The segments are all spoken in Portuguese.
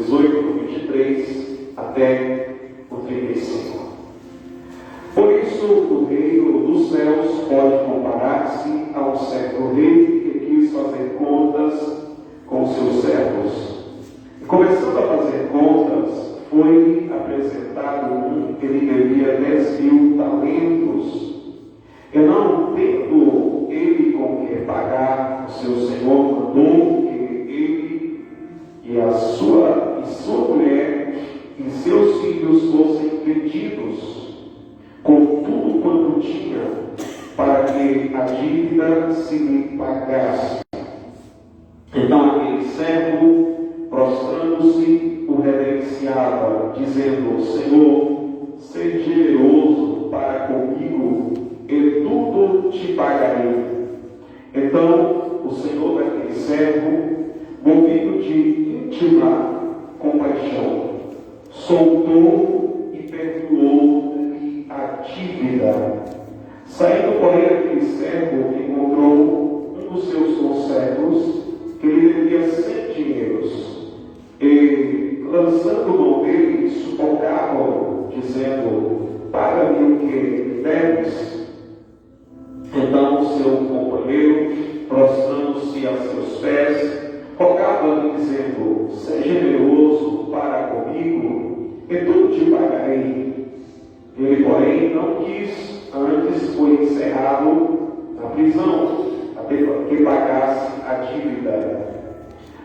18, do 23 até o 35. Por isso, o reino dos céus pode comparar-se a um certo rei que quis fazer contas com seus servos. E começando a fazer contas, foi apresentado um que lhe devia 10.000 talentos. E não tendo ele com que pagar, o seu senhor mandou que ele e sua mulher e seus filhos fossem detidos com tudo quanto tinha, para que a dívida se lhe pagasse. Então aquele servo, prostrando-se, o reverenciava, dizendo: Senhor, seja generoso para comigo, e tudo te pagarei. Então o Senhor daquele servo, movido de íntima compaixão, soltou e perdoou-lhe a dívida. Saindo, porém, aquele servo, encontrou um dos seus conservos que lhe devia 100 dinheiros, e, lançando mão dele, sufocava-o, dizendo: paga-me o que me deves. Então o seu companheiro, prostrando-se a seus pés, rogava-lhe, dizendo: seja generoso para comigo, e tudo te pagarei. Ele, porém, não quis, antes foi encerrado na prisão, até que pagasse a dívida.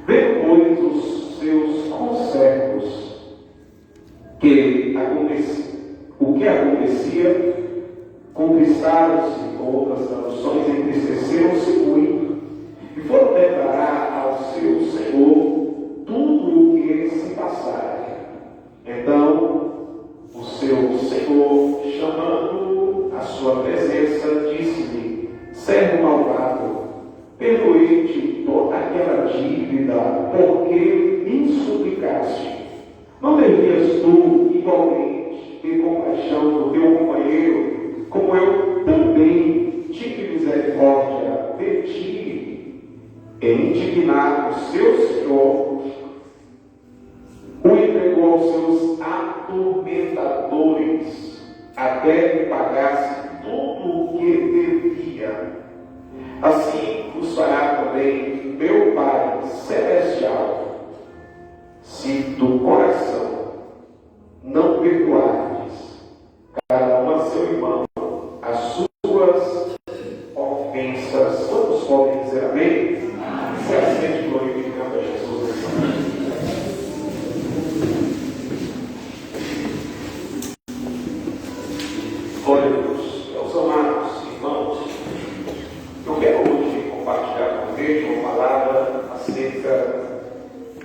Depois os seus conservos, o que acontecia, contristaram-se, com outras traduções, entristeceram-se muito, e foram declarar ao seu senhor tudo o que se passara. Então o seu senhor, chamando à sua presença, disse-lhe: servo malvado, perdoei-te toda aquela dívida, porque me suplicaste. Não devias tu, igualmente, ter compaixão do teu companheiro, como eu também tive misericórdia de ti? E indignado, seu senhor o entregou aos seus atormentadores, até que pagasse tudo o que devia. Assim vos fará também meu Pai Celestial, se do coração não perdoardes cada um a seu irmão as suas ofensas. Todos podem dizer amém? Se assente glorificando a Jesus. Glória a Deus. Meus amados irmãos, eu quero hoje compartilhar com vocês uma palavra acerca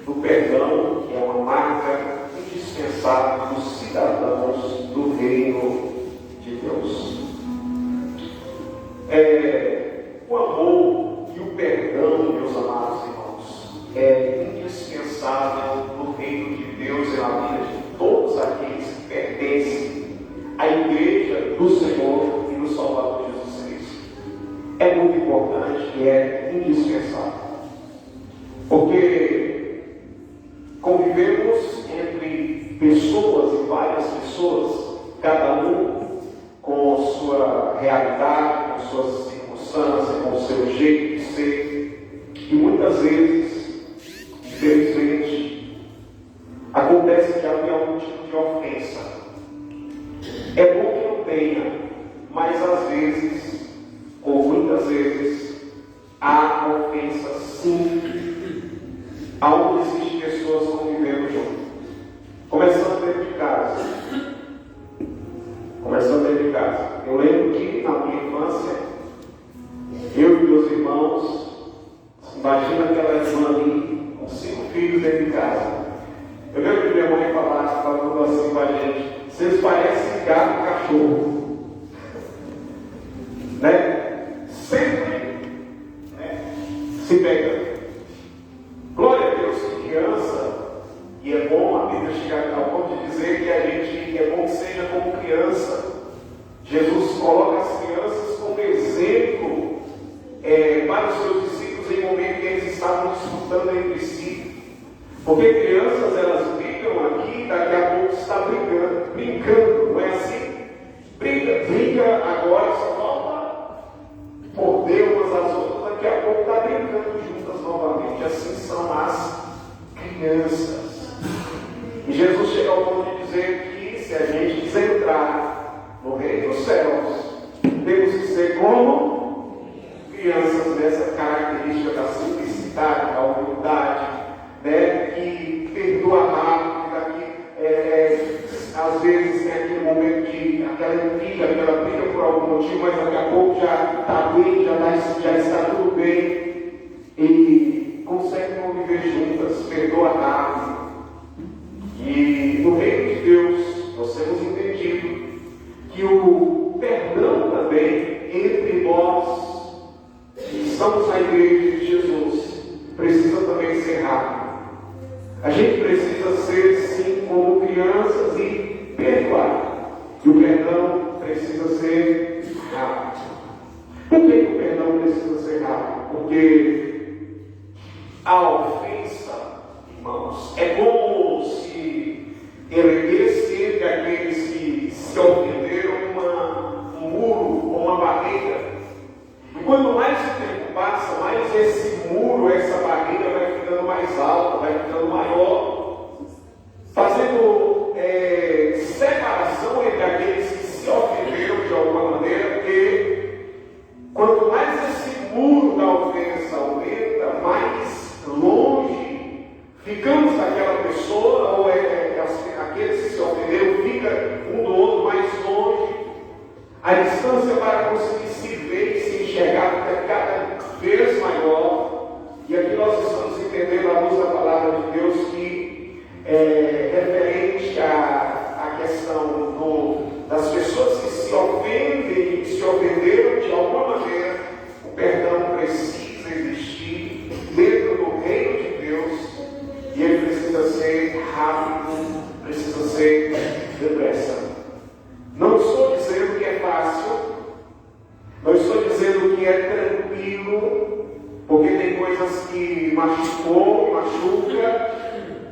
do perdão, que é uma marca indispensável dos cidadãos do reino de Deus. O amor e o perdão, meus amados irmãos, é indispensável no reino de Deus e na vida de todos aqueles que pertencem à igreja do Senhor e do Salvador Jesus Cristo. É muito importante e é indispensável, porque convivemos entre pessoas e várias pessoas, cada um com sua realidade, com suas circunstâncias, com o seu jeito de ser, e muitas vezes, infelizmente, acontece que havia algum tipo de ofensa. É bom que não tenha, mas às vezes, ou muitas vezes, há ofensa sim, aonde existem pessoas convivendo junto. Começando dentro de casa. Eu lembro que na minha infância, eu e meus irmãos, imagina aquela irmã ali, com 5 filhos dentro de casa. Eu lembro que minha mãe falando assim com a gente: vocês parecem gato e cachorro. Né? Sempre, né, se pega. Glória a Deus que criança, e é bom a Bíblia chegar ao ponto de dizer que a gente é bom que seja como criança. Jesus coloca as crianças como exemplo para os seus discípulos em momento que eles estavam disputando entre si. Porque crianças, elas que daqui a pouco está brincando, não é assim? Brinca agora, só falta morder umas às outras, daqui a pouco está brincando juntas novamente. Assim são as crianças. E Jesus chega ao ponto de dizer que se a gente quiser entrar no reino dos céus, temos que ser como crianças, nessa característica da simplicidade, da humildade, né? Que perdoa rápido, às vezes tem aquele momento de aquela briga por algum motivo, mas daqui a pouco já está bem, já está tudo bem e consegue conviver juntas, perdoa rápido. E no reino de Deus nós temos entendido que o perdão também entre nós que estamos na igreja de Jesus precisa também ser rápido. A gente precisa ser, sim, como crianças e perdoar. E o perdão precisa ser rápido. Por que o perdão precisa ser rápido? Porque a ofensa, irmãos, é como se erguesse entre aqueles que se ofenderam um muro ou uma barreira. E quanto mais o tempo passa, mais esse muro, essa barreira vai ficando mais alta, vai ficando maior, fazendo separação entre aqueles que se ofenderam de alguma maneira, porque quanto mais esse muro da ofensa aumenta, mais longe ficamos daquela pessoa, ou aqueles que se ofenderam ficam um do outro mais longe. A distância para conseguir se ver e se enxergar é cada vez maior. E aqui nós estamos entendendo à luz da palavra de Deus que referente à questão das pessoas que se ofendem e que se ofenderam de alguma maneira, o perdão precisa existir dentro do reino de Deus e ele precisa ser rápido, precisa ser depressa. Não estou dizendo que é fácil, não estou dizendo que é tranquilo, porque tem coisas que machuca,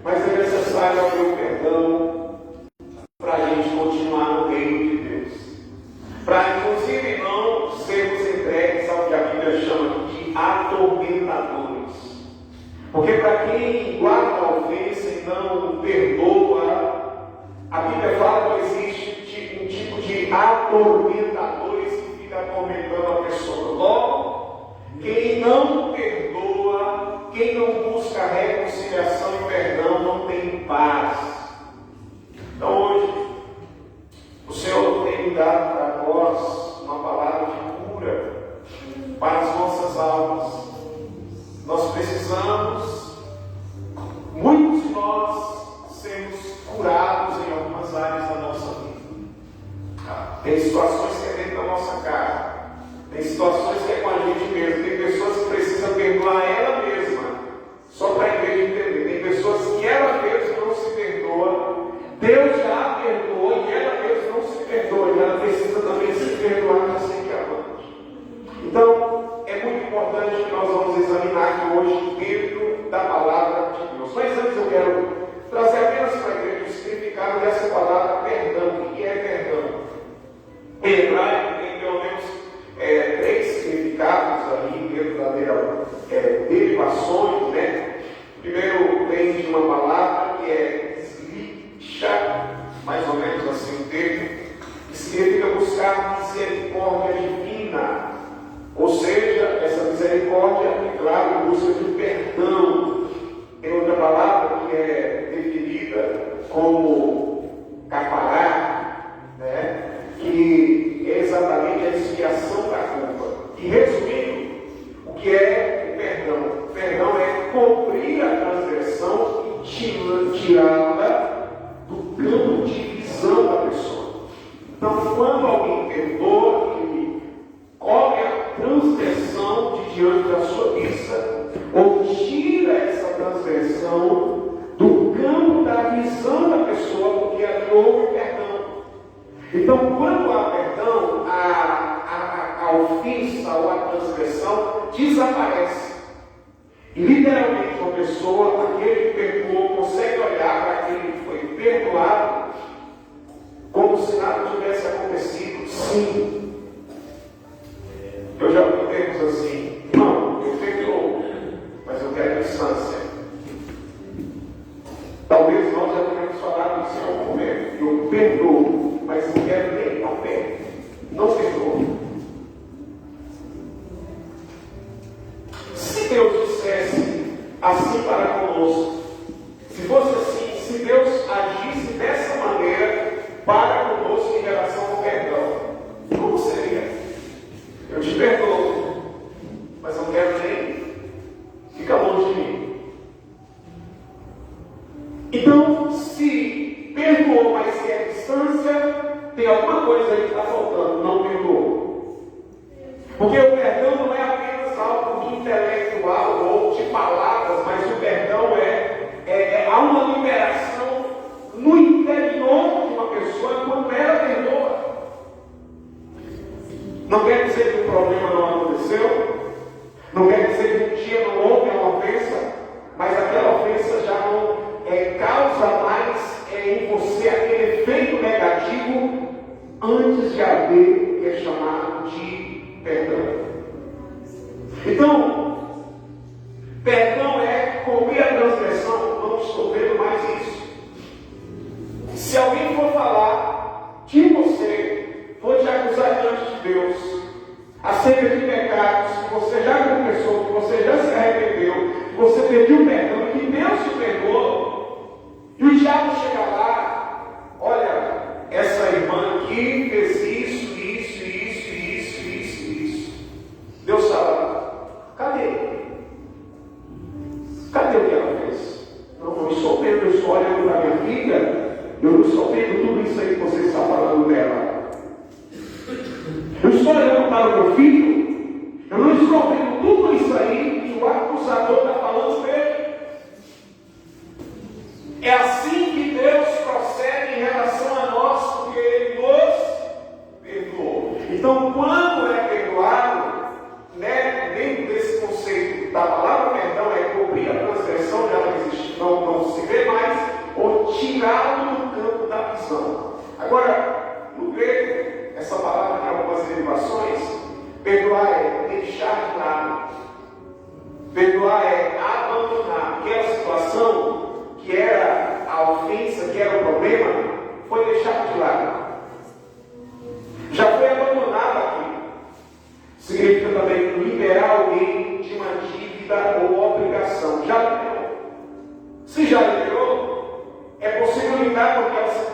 mas é necessário haver o perdão para a gente continuar no reino de Deus. Para inclusive não sermos entregues ao que a Bíblia chama de atormentadores. Porque para quem guarda a ofensa e não perdoa, a Bíblia fala que existe um tipo de atormentadores que fica atormentando a pessoa. Logo, quem não perdoa, quem não busca reconciliação e perdão, não tem paz. Então hoje, o Senhor tem me dado para nós uma palavra de cura para as nossas almas. Nós precisamos, muitos de nós, sermos curados em algumas áreas da nossa vida. Tem situações que é dentro da nossa casa, tem situações que é com a gente mesmo, tem pessoas que precisam perdoar ela mesma, só para a igreja entender. Tem pessoas que ela mesma não se perdoa, Deus já a perdoou e ela mesma não se perdoa, e ela precisa também se perdoar para ser que avante. Então, é muito importante que nós vamos examinar aqui hoje dentro da palavra de Deus. Mas antes eu quero trazer apenas para a igreja o significado dessa palavra perdão. O que é perdão? Em hebraico tem pelo menos 3 significados ali dentro da derivações, né? Primeiro vem de uma palavra que é slicha, mais ou menos assim o termo, que significa buscar misericórdia divina. Ou seja, essa misericórdia, é claro, busca de perdão. Tem outra palavra que é definida como capará, né? Que é exatamente a expiação da culpa. E resumindo, o que é o perdão? O perdão é cobrir a transgressão e tirá-la do campo de visão da pessoa. Então, quando alguém perdoa, ele cobre a transgressão de diante da sua vista, ou tira essa transgressão do campo da visão da pessoa, porque ali houve perdão. Então, quando há perdão, a ofensa ou a transgressão desaparece. E literalmente uma pessoa, aquele que perdoou, consegue olhar para aquele que foi perdoado como se nada tivesse acontecido? Sim. Eu já vi termos assim: não, eu perdoo, mas eu quero distância. Talvez nós já tenhamos falado isso em algum momento. Eu perdoo, mas não quero nem tão perto. Não perdoo. Se Deus dissesse assim para conosco, se fosse assim, se Deus agisse dessa maneira para conosco em relação ao perdão, como seria? Eu te perdoo, mas não quero nem ficar longe de mim. Então, se perdoou, mas quer distância, tem alguma coisa aí que está faltando. Não perdoou. Porque o perdão não é apenas algo intelectual ou de palavras, mas o perdão há uma liberação no interior de uma pessoa quando ela perdoa. Não quer dizer que o problema não aconteceu, não quer dizer que um dia não houve uma ofensa, mas aquela ofensa já não causa mais em você aquele efeito negativo antes de haver o que é chamado de perdão. Então, perdão é cobrir a transgressão. Não estou vendo mais isso. Se alguém for falar de você, for te acusar diante de Deus acerca de pecados que você já confessou, que você já se arrependeu, que você pediu perdão, que Deus te perdoou, e o diabo chega lá: olha, essa irmã aqui fez isso. Deus fala: cadê? Cadê o que ela fez? Não estou vendo, eu estou olhando para minha filha, eu não estou vendo tudo isso aí que você está falando dela. Eu estou olhando para o meu filho, eu não estou vendo tudo isso aí que o acusador está falando dele. É assim que Deus procede em relação a nós, porque Ele nos perdoou. Então, quando é perdoado, dentro desse conceito da palavra perdão, é cobrir a transgressão, já não existe, não se vê mais, ou tirá-lo do campo da visão. Agora, no grego, essa palavra tem algumas derivações. Perdoar é deixar de lado. Perdoar é abandonar. Aquela situação que era a ofensa, que era o problema, foi deixado de lado. Já foi abandonado aqui. Significa também liberar alguém de uma dívida ou obrigação. Já liberou. Se já liberou, é possível lidar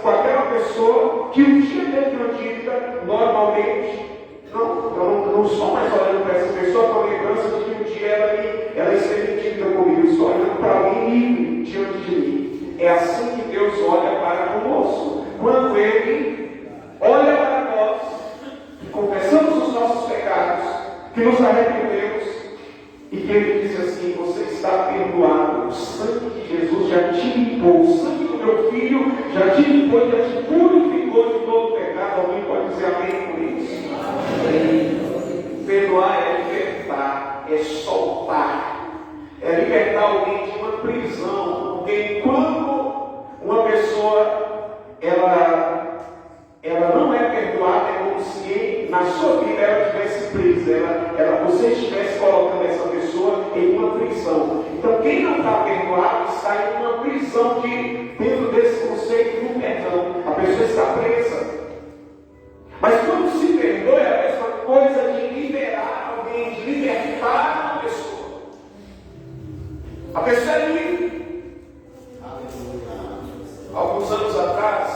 com aquela pessoa que um dia teve uma dívida, normalmente. Eu não estou mais olhando para essa pessoa com a lembrança de que um dia ela esteve dívida comigo. Eu estou olhando para alguém livre diante de mim. É assim que Deus olha para conosco. Quando Ele olha para nós, que confessamos os nossos pecados, que nos arrependemos, e que Ele diz assim: você está perdoado, o sangue de Jesus já te limpou, o sangue do meu filho já te limpou, já te purificou de todo pecado. Alguém pode dizer amém por isso? Amém. Perdoar é libertar, é soltar, é libertar alguém de uma prisão, porque quando uma pessoa ela não é perdoada, é como se na sua vida ela estivesse presa, você estivesse colocando essa pessoa em uma prisão. Então, quem não está perdoado está em uma prisão que, dentro desse conceito do perdão, a pessoa está presa. Mas quando se perdoa, é a mesma coisa de liberar alguém, de libertar uma pessoa. A pessoa é livre. Alguns anos atrás,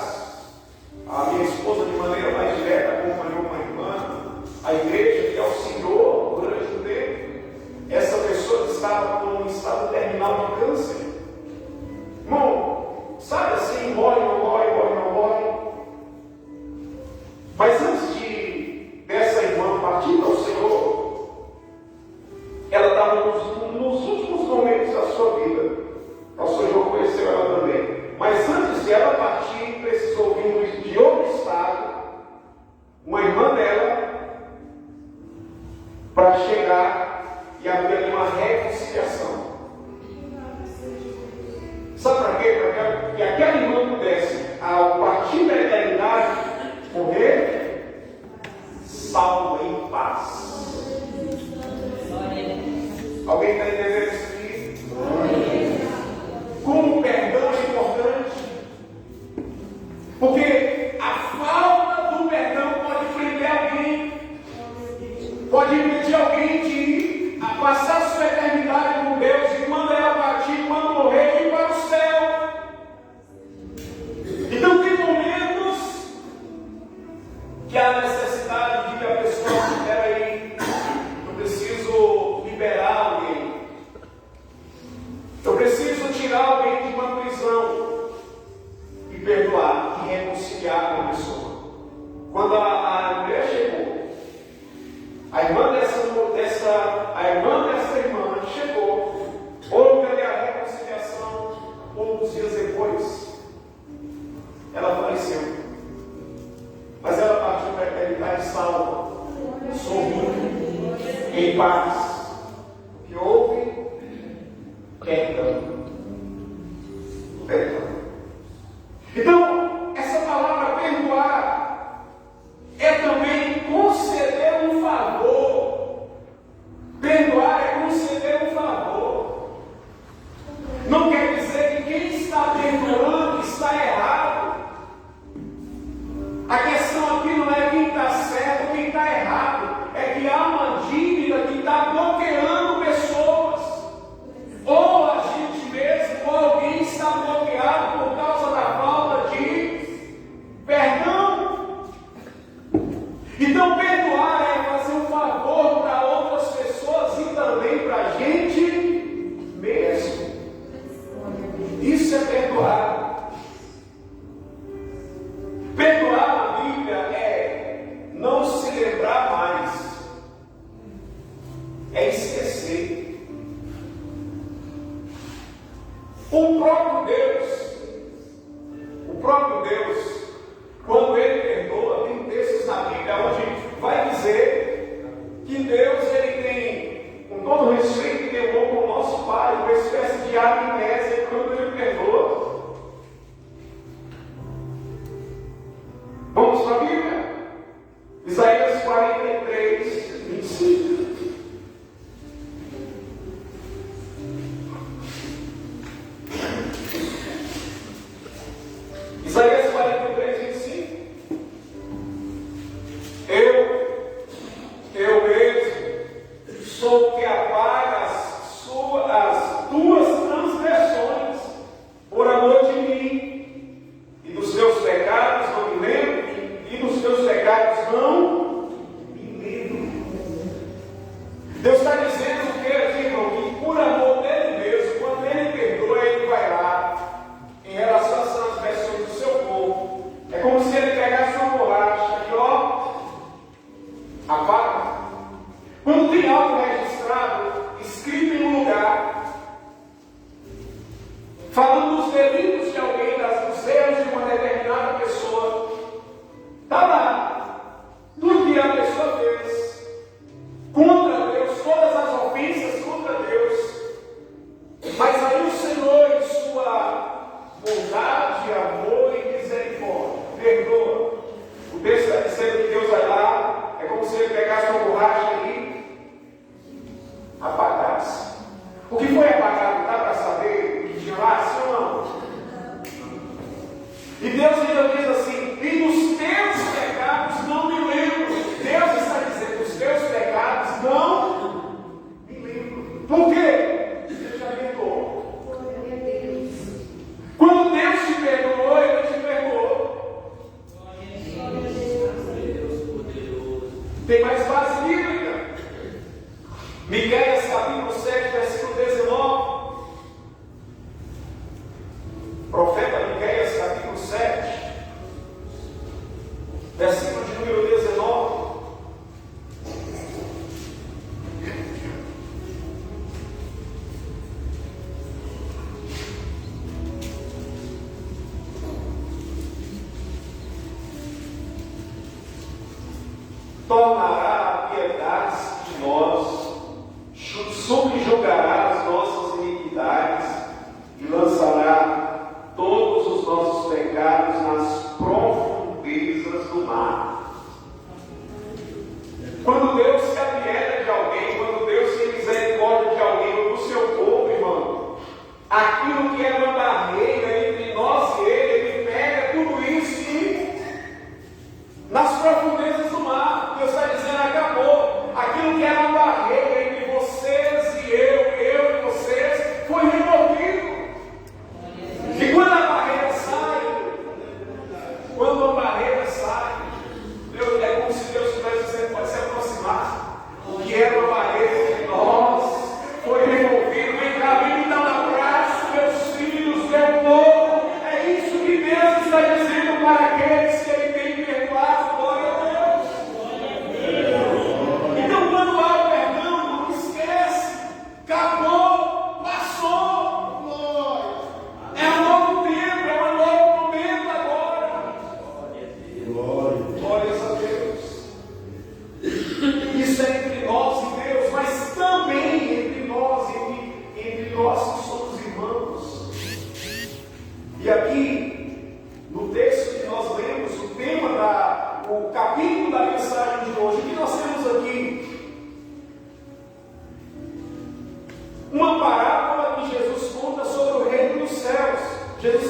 a minha esposa, de maneira mais direta, acompanhou uma irmã, a igreja que auxiliou durante um tempo. Essa pessoa estava com um estado terminal de câncer. Irmão, sabe assim, morre, não morre, morre, não morre. Mas antes dessa irmã partir para o Senhor, ela estava nos últimos momentos da sua vida. O Senhor conheceu ela também. Mas antes de ela partir, precisou vir de outro estado, uma irmã dela, para chegar e haver ali uma reconciliação. Sabe para quê? Porque aquela reconciliar com a pessoa. Quando a mulher chegou, a irmã dessa irmã chegou, houve ali a reconciliação. Poucos dias depois, ela faleceu. Mas ela partiu para a eternidade salva, sorrindo, em paz. O que houve? Perdão. Perdão. Então, essa palavra perdoar é também conceder um favor. Perdoar é conceder um favor. Não quer dizer que quem está perdoando está errado. A questão aqui não é quem está certo ou quem está errado. É que há uma dívida que está bloqueando pessoas. Ou a gente mesmo, ou alguém está bloqueado por causa da falta de perdão. Então, perdoar é fazer um favor para outras pessoas e também para a gente mesmo. Isso é perdoar. Perdoar na Bíblia é não se lembrar mais, é esquecer. O próprio Deus, quando Ele perdoa, tem textos na Bíblia onde vai dizer que Deus, Ele tem, com todo o respeito e temor com o nosso Pai, uma espécie de amnésia quando Ele perdoa. Vamos para a Bíblia? Isaías 43, 25. Isaías 43, 25. Eu mesmo sou o que apaga as tuas transgressões por amor de mim, e dos teus pecados não me lembro, e dos teus pecados não me lembro. Deus está dizendo o que, irmão? Que por amor dele mesmo, quando ele perdoa, ele vai lá em relação às transgressões do seu povo. É como se ele pegasse uma borracha e apaga. Quando tem algo registrado, escrito em um lugar, falando dos delitos de alguém, dos erros de uma determinada pessoa, está lá. Tudo que a pessoa fez contra Deus, todas as ofensas contra Deus. Mas aí o Senhor, em sua bondade, amor e misericórdia, perdoa. O texto está dizendo que Deus vai lá, é como se ele pegasse uma borracha e apagasse. O que foi apagado, dá para saber o que tinha lá, sim ou não? E Deus ainda diz assim: e dos teus pecados não me lembro. Deus está dizendo: os teus pecados não me lembro. Por quê? Ele já perdoou. Quando Deus te perdoou, Ele te perdoou. Tem mais base bíblica. Miqueias capítulo 7, versículo 19. Profeta Miqueias capítulo 7, versículo de número 19. Tornará a piedade de nós, subjugará as nossas iniquidades e lançará todos os nossos pecados nas profundezas do mar. Quando Deus se apieda de alguém, quando Deus tem misericórdia de alguém ou do seu povo, irmão, aquilo que era uma barreira entre nós e Ele pega tudo isso e nas profundezas do mar. Deus está dizendo: acabou. Aquilo que era uma barreira entre vocês e eu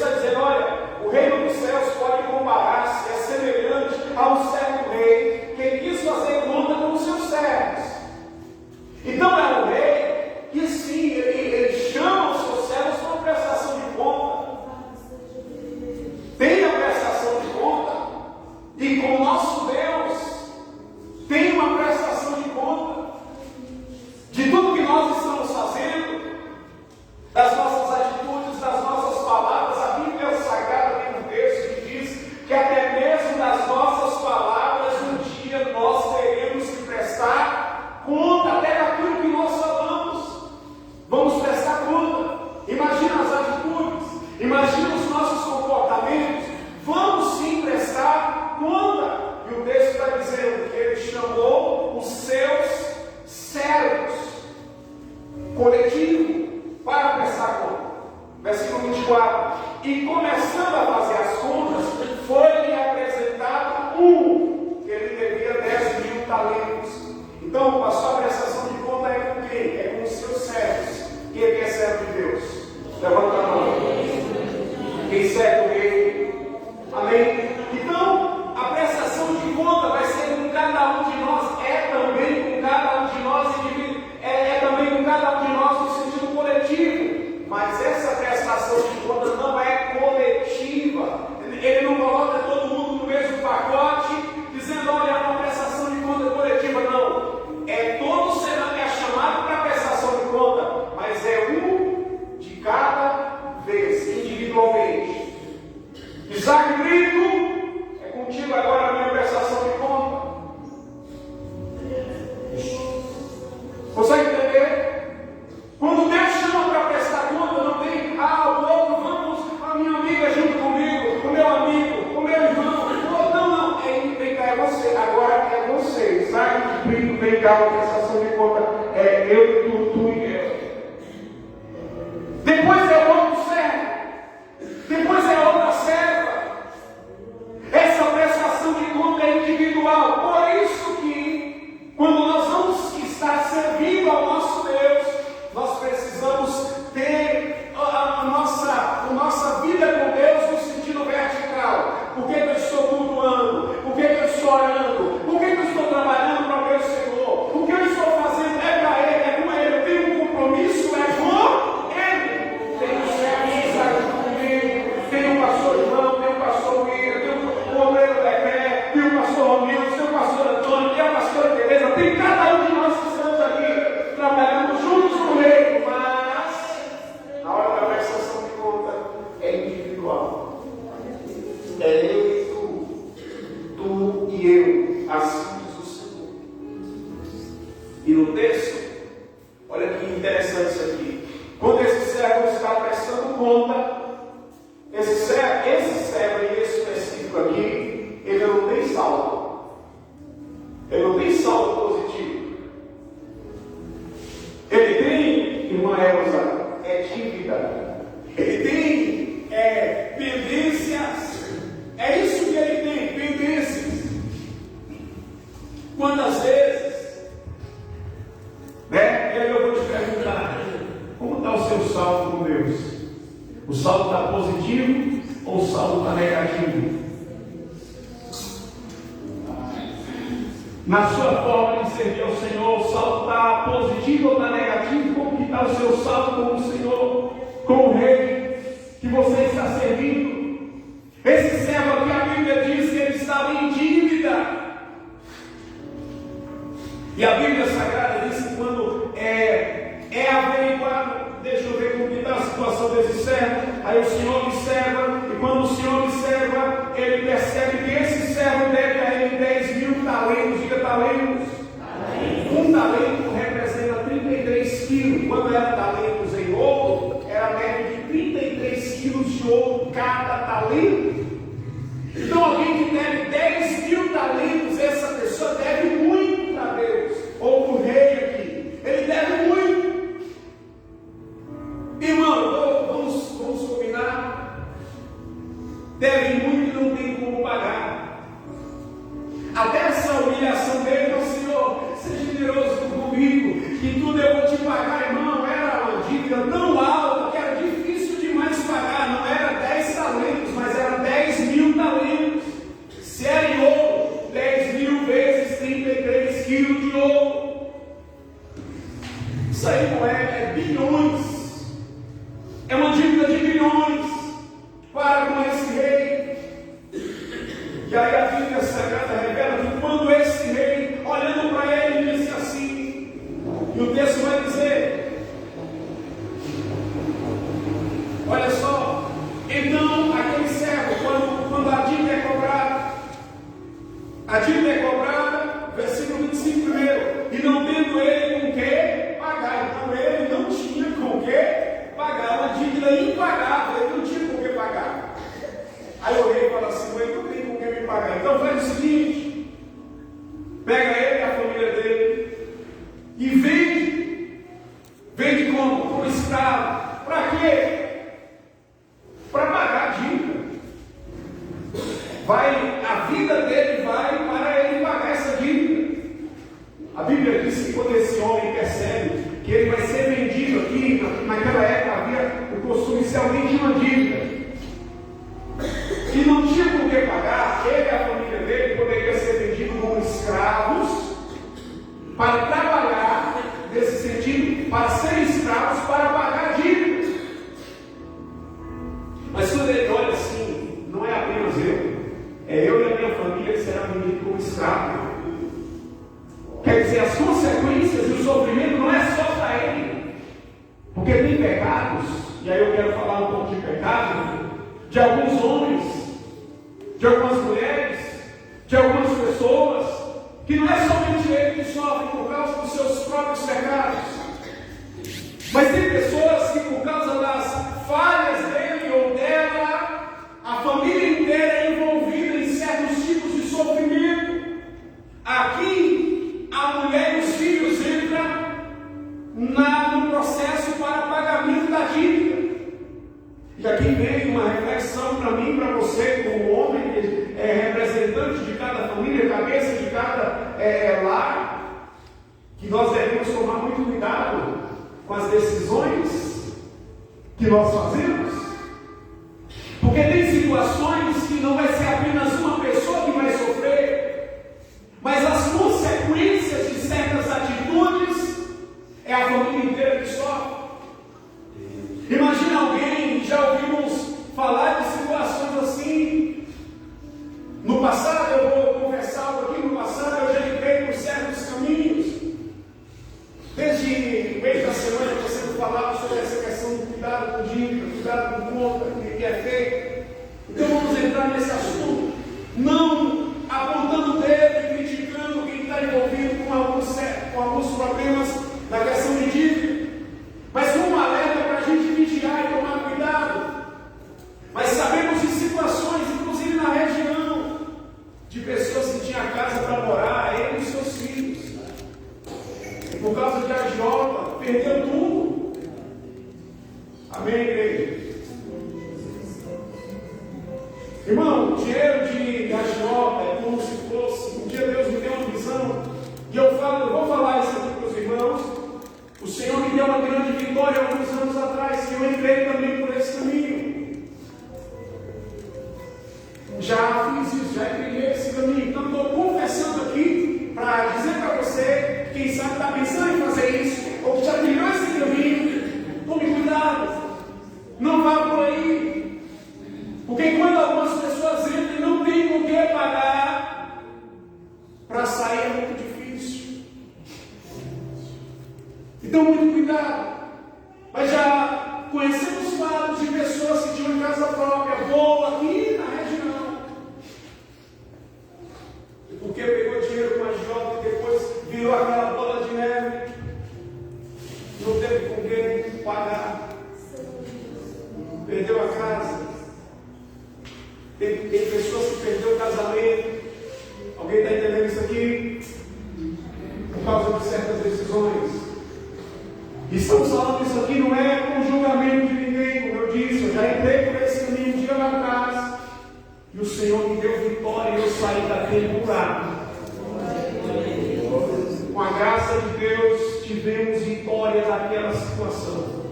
está dizendo, olha, o reino dos céus pode comparar-se, é semelhante a um certo rei que quis fazer conta com os seus servos. Então é um rei que sim, ele chama os seus servos para uma prestação de conta. Tem a prestação de conta, e com o nosso Deus tem uma prestação de conta de tudo que nós estamos fazendo, das nossas atitudes, das nossas palavras. A Bíblia Sagrada tem um texto que diz que até mesmo das nossas palavras um dia nós teremos que prestar conta, até daquilo que nós falamos. Vamos prestar conta. Imagina as atitudes, imagina os nossos comportamentos. Vamos sim prestar conta. E o texto está dizendo que ele chamou os seus servos, coletivo, para prestar conta. Versículo 24. E começando a fazer as contas, foi-lhe apresentado que ele devia 10.000 talentos. Então, pastor, a prestação de conta é com quem? É com os seus servos. Quem é servo de Deus? Levanta a mão. Quem serve o rei? Amém? Então, a prestação de conta vai ser com cada um de nós, é também com cada um de nós, é também com cada um de nós no sentido coletivo. Mas essa prestação de conta não é coletiva. Ele não coloca todo mundo no mesmo pacote, dizendo, olha, é uma prestação de conta coletiva. Não. É todo ser é chamado para prestação de conta, mas é um de cada vez, individualmente. Isaac Brito, é contigo agora a minha prestação de conta. Consegue entender? Quando Deus chama para prestar conta, não tem, o outro, vamos, a minha amiga junto comigo, o meu amigo, o meu irmão. Não, vem cá, é você, agora é você. Isaac Brito, vem cá, a prestação de conta, é eu, tu e eu. Depois é outro servo, depois é outra serva. Essa prestação de conta é individual. Por isso que, quando nós vamos estar servindo ao nosso Deus, nós precisamos ter a nossa vida com Deus no sentido vertical. Por que eu estou cultuando? Por que eu estou orando? Por que eu estou trabalhando para o meu Senhor? O que eu estou fazendo é para Ele, é com Ele. Eu tenho um compromisso, é com Ele. Tenho servos comigo, tenho o pastor João, tenho o pastor William, tenho o obreiro Decré, tenho o pastor Romildo, tenho o pastor Antônio, tenho a pastora Tereza, tem cada um de nós que estamos aqui trabalhando juntos com Ele, mas na hora da prestação de conta é individual. É eu e tu e eu, assim diz o Senhor. E no texto, olha que interessante isso aqui. Quando esse servo está prestando conta, esse servo em específico aqui, ele não tem saldo. Ele não tem saldo positivo. Ele tem, irmã Elza, dívida. Ele tem pendências. É isso que ele tem, pendências. Quantas vezes, né? E aí eu vou te perguntar, como está o seu saldo com Deus? O saldo está positivo ou o saldo está negativo? Na sua forma de servir ao Senhor, o saldo está positivo ou está negativo? Como que está o seu saldo com o Senhor, com o Rei que você está servindo? Esse servo aqui, a Bíblia diz que ele estava em dívida. E a Bíblia Sagrada diz que quando é averiguado, deixa eu ver como está a situação desse servo, aí o Senhor observa, e quando o Senhor observa, ele percebe que esse servo deve a ele 10.000 talentos. Diga talentos. Um talento representa 33 quilos. Quando era talentos em ouro, era a média de 33 quilos de ouro cada talento. Então alguém que deve 10.000 talentos, essa pessoa deve muito para Deus, ou para o rei aqui. Ele deve muito. Irmão, vamos combinar. Deve muito e não tem como pagar. Até essa humilhação dele, o Senhor, seja generoso comigo, que tudo eu vou te pagar, irmão. Era uma dívida tão alta que era difícil demais pagar, não era 10 assim, ele não tem com quem me pagar. Então faz o seguinte, pega ele e a família dele e vende como? Como escravo. Para quê? Para pagar a dívida. A vida dele vai para ele pagar essa dívida. A Bíblia diz que quando esse homem percebe que ele vai ser vendido aqui, naquela época havia o costume de se alguém tinha uma dívida e não tinha com que pagar, ele e a família dele poderiam ser vendidos como escravos para trabalhar, nesse sentido, para serem escravos para pagar a dívida. Mas quando ele olha assim, não é apenas é eu e a minha família que será vendido como escravo. Quer dizer, as consequências e o sofrimento não é só para ele, porque tem pecados, e aí eu quero falar um pouco de pecado, de alguns homens, de algumas mulheres, de algumas pessoas, que não é somente ele que sofre por causa dos seus próprios pecados, mas tem pessoas que por causa das falhas dele ou dela, a família inteira é envolvida em certos tipos de sofrimento. Aqui, a mulher e os filhos entram no processo para pagamento da dívida. E aqui vem uma reflexão para mim e para você, como homem, representante de cada família, cabeça de cada lar, que nós devemos tomar muito cuidado com as decisões que nós fazemos. Porque tem situações que não vai ser apenas uma pessoa que vai sofrer, mas as consequências de certas atitudes é a família inteira que sofre. Imagina alguém, já ouvimos falar de situações assim. No passado, eu vou confessar algo aqui, no passado eu já entrei por certos caminhos. Desde o meio da semana eu sempre falava sobre essa questão do cuidado com dívida, cuidado com conta, que é feito. Então vamos entrar nesse assunto, não apontando o dedo e criticando quem está envolvido com alguns problemas na questão de dívida, mas com um alerta para a gente vigiar e tomar cuidado. Mas sabemos de situações, inclusive na região, de pessoas que tinham casa para morar, ele e seus filhos, e por causa de agiota, perdeu tudo. Amém, igreja? Irmão, dinheiro de agiota é como se fosse, um dia Deus me deu uma visão, e eu vou falar isso aqui para os irmãos. O Senhor me deu uma grande vitória alguns anos atrás, e eu entrei também por esse caminho. Já fiz isso, já trilhei esse caminho. Então estou confessando aqui para dizer para você, quem sabe está pensando em fazer isso, ou que já trilhou esse caminho, tome cuidado, não vá por aí. Porque quando algumas pessoas entram e não tem com que pagar, para sair é muito difícil. Então, muito cuidado. Mas já conhecemos fatos de pessoas que tinham casa própria, boa, aqui na região. E porque pegou dinheiro com a agiota e depois virou aquela bola de neve, não teve com quem pagar, perdeu a casa. Tem pessoas que perderam o casamento. Alguém está entendendo isso aqui? Por causa de certas decisões. E estamos falando isso aqui, não é com julgamento de ninguém, como eu disse. Eu já entrei por esse caminho um dia lá atrás. E o Senhor me deu vitória e eu saí daquele buraco. Com a graça de Deus, tivemos vitória naquela situação.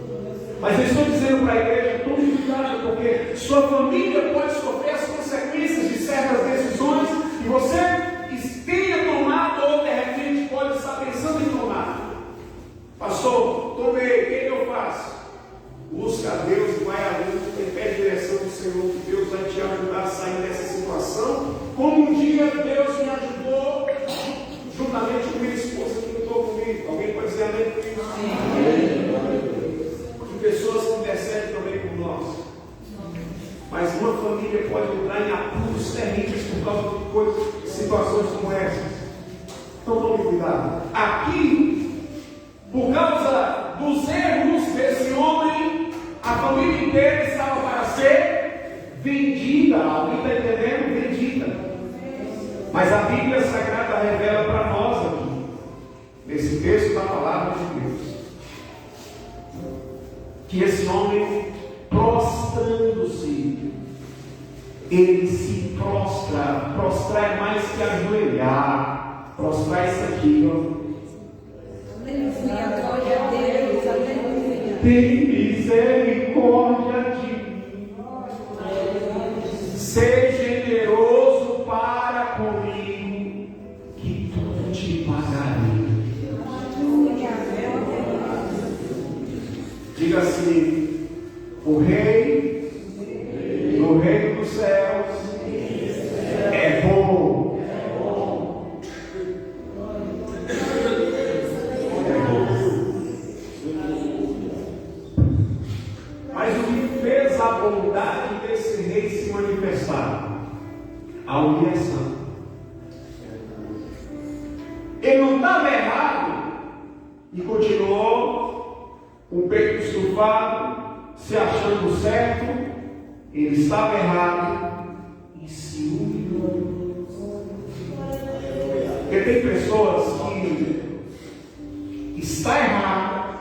Mas eu estou dizendo para a igreja, tome cuidado, porque sua família pode sofrer as consequências de certas decisões e você tenha tomado ou de repente pode estar pensando em tomar. Pastor, tomei, o que eu faço? Busca a Deus e vai à luta e pede direção do Senhor, que Deus vai te ajudar a sair dessa situação, como um dia Deus me ajudou, juntamente com minha esposa que lutou comigo. Alguém pode dizer amém comigo? Amém. Pessoas que intercedem também por nós. Mas uma família pode entrar em apuros terríveis por causa de situações como essas. Então tome cuidado. Aqui, por causa dos erros desse homem, a família inteira estava para ser vendida bendita. Alguém está entendendo? Bendita. Mas a Bíblia Sagrada revela para nós aqui, nesse texto da palavra de Deus, que esse homem, prostrando-se, ele se prostra. Prostrar é mais que ajoelhar. Prostrar é isso aqui, ó. Tem misericórdia de mim. Seja generoso para comigo, que tudo te pagarei. Diga assim: o rei no reino dos céus é bom. Mas o que fez a bondade desse rei se manifestar? A humilhação. Ele não estava errado e continuou com o peito estufado, se achando certo. Ele estava errado e se humilhou. Porque tem pessoas que está errado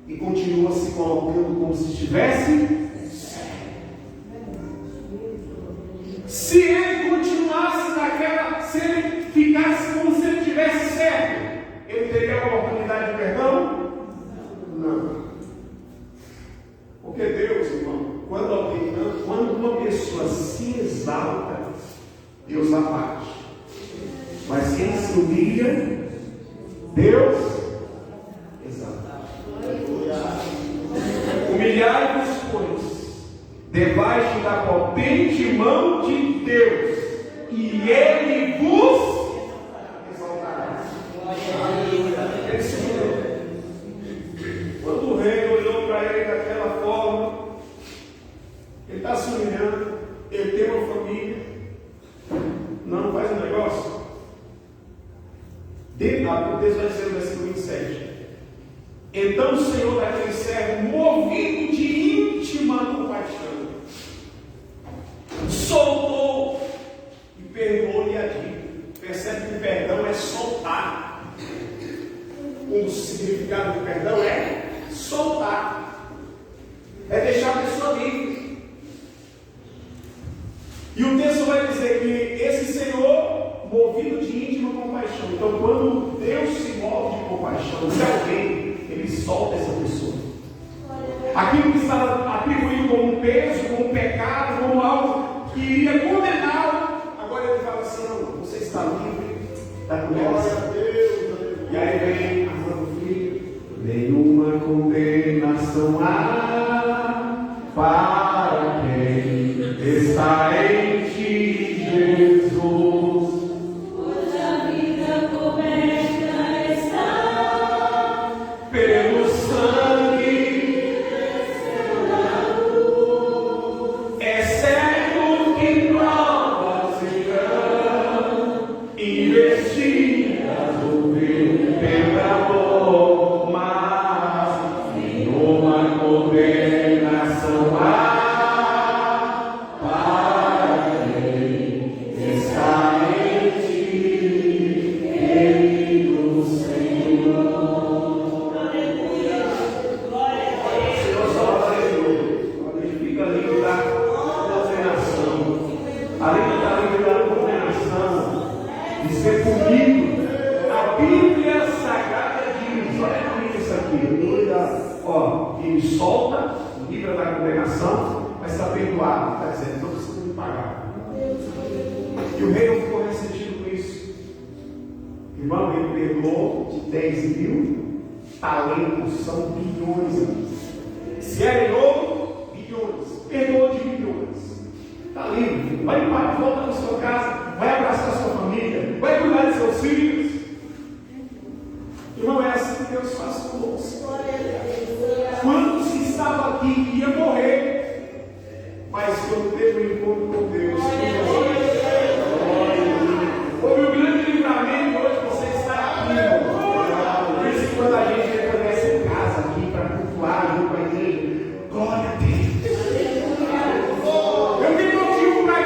e continua se colocando como se estivesse certo. Se ele continuasse naquela, se ele ficasse como se ele estivesse certo, ele teria a oportunidade de perdão? Não. Porque Deus, irmão, quando uma pessoa se exalta, Deus abate. Mas quem se humilha, Deus exalta. Humilhai-vos, pois, debaixo da potente mão de Deus, e Ele vos exaltará. Quando o rei olhou para ele daquela forma, ele está se humilhando, ele tem uma família, não faz um negócio. O texto vai dizer no versículo 27. Então o Senhor daquele servo, movido de íntima compaixão, soltou e perdoou-lhe a dívida. Percebe que o perdão é soltar. Um dos significados do perdão é soltar, é deixar a pessoa livre. E o texto vai dizer que esse Senhor, movido de íntima compaixão. Então, quando Deus se move de compaixão de alguém, Ele solta essa pessoa. Aquilo que estava atribuído como um peso, como um pecado, como algo que iria condená-lo, agora Ele fala assim: não, você está livre da condenação. E aí vem a mão do filho: nenhuma condenação há para quem está em ti, Jesus. Glória a Deus. Eu tenho motivo para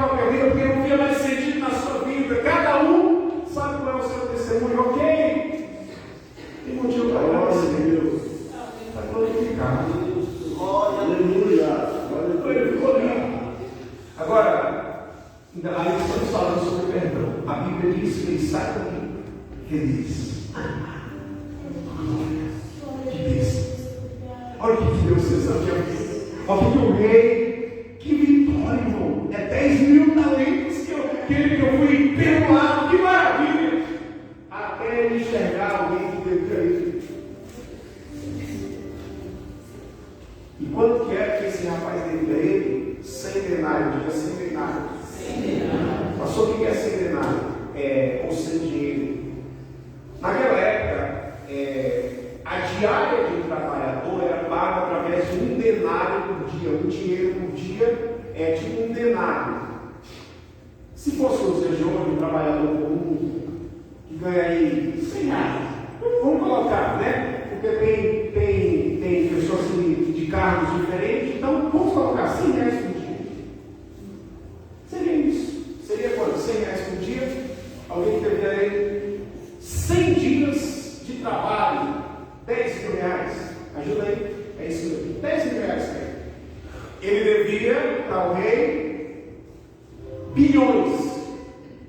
própria vida, porque não via mais sentido na sua vida. Cada um sabe qual é o seu testemunho, ok? Tem motivo para glória de Deus. Está glorificado. Aleluia. Ele ficou lindo. Agora, aí estamos falando sobre perdão. A Bíblia diz que ele sai daqui feliz. Que bênção. Olha o que Deus fez aqui. Olha o rei. Que vitória, irmão. É 10.000 talentos que eu fui perdoado. Que maravilha. Até ele enxergar alguém que deu para ele. E quanto que é que esse rapaz deu para ele? 100 denários. Diga 100 denários. 100 denários. Pastor, o que é 100 denários? É ou 100 dinheiro. Naquela época, a diária de um trabalhador era paga através de um denário por dia. Um dinheiro por dia é tipo um denário. Se fosse nos dias de hoje, um trabalhador comum que ganha aí 100 reais, vamos colocar, né? Porque tem pessoas de cargos diferentes, então vamos colocar 100 reais por dia. Seria isso. Seria quanto? 100 reais por dia? Alguém que teve aí 100 dias de trabalho, 10 mil reais. Ajuda aí. É isso mesmo. 10 mil reais. Ele devia para o rei bilhões.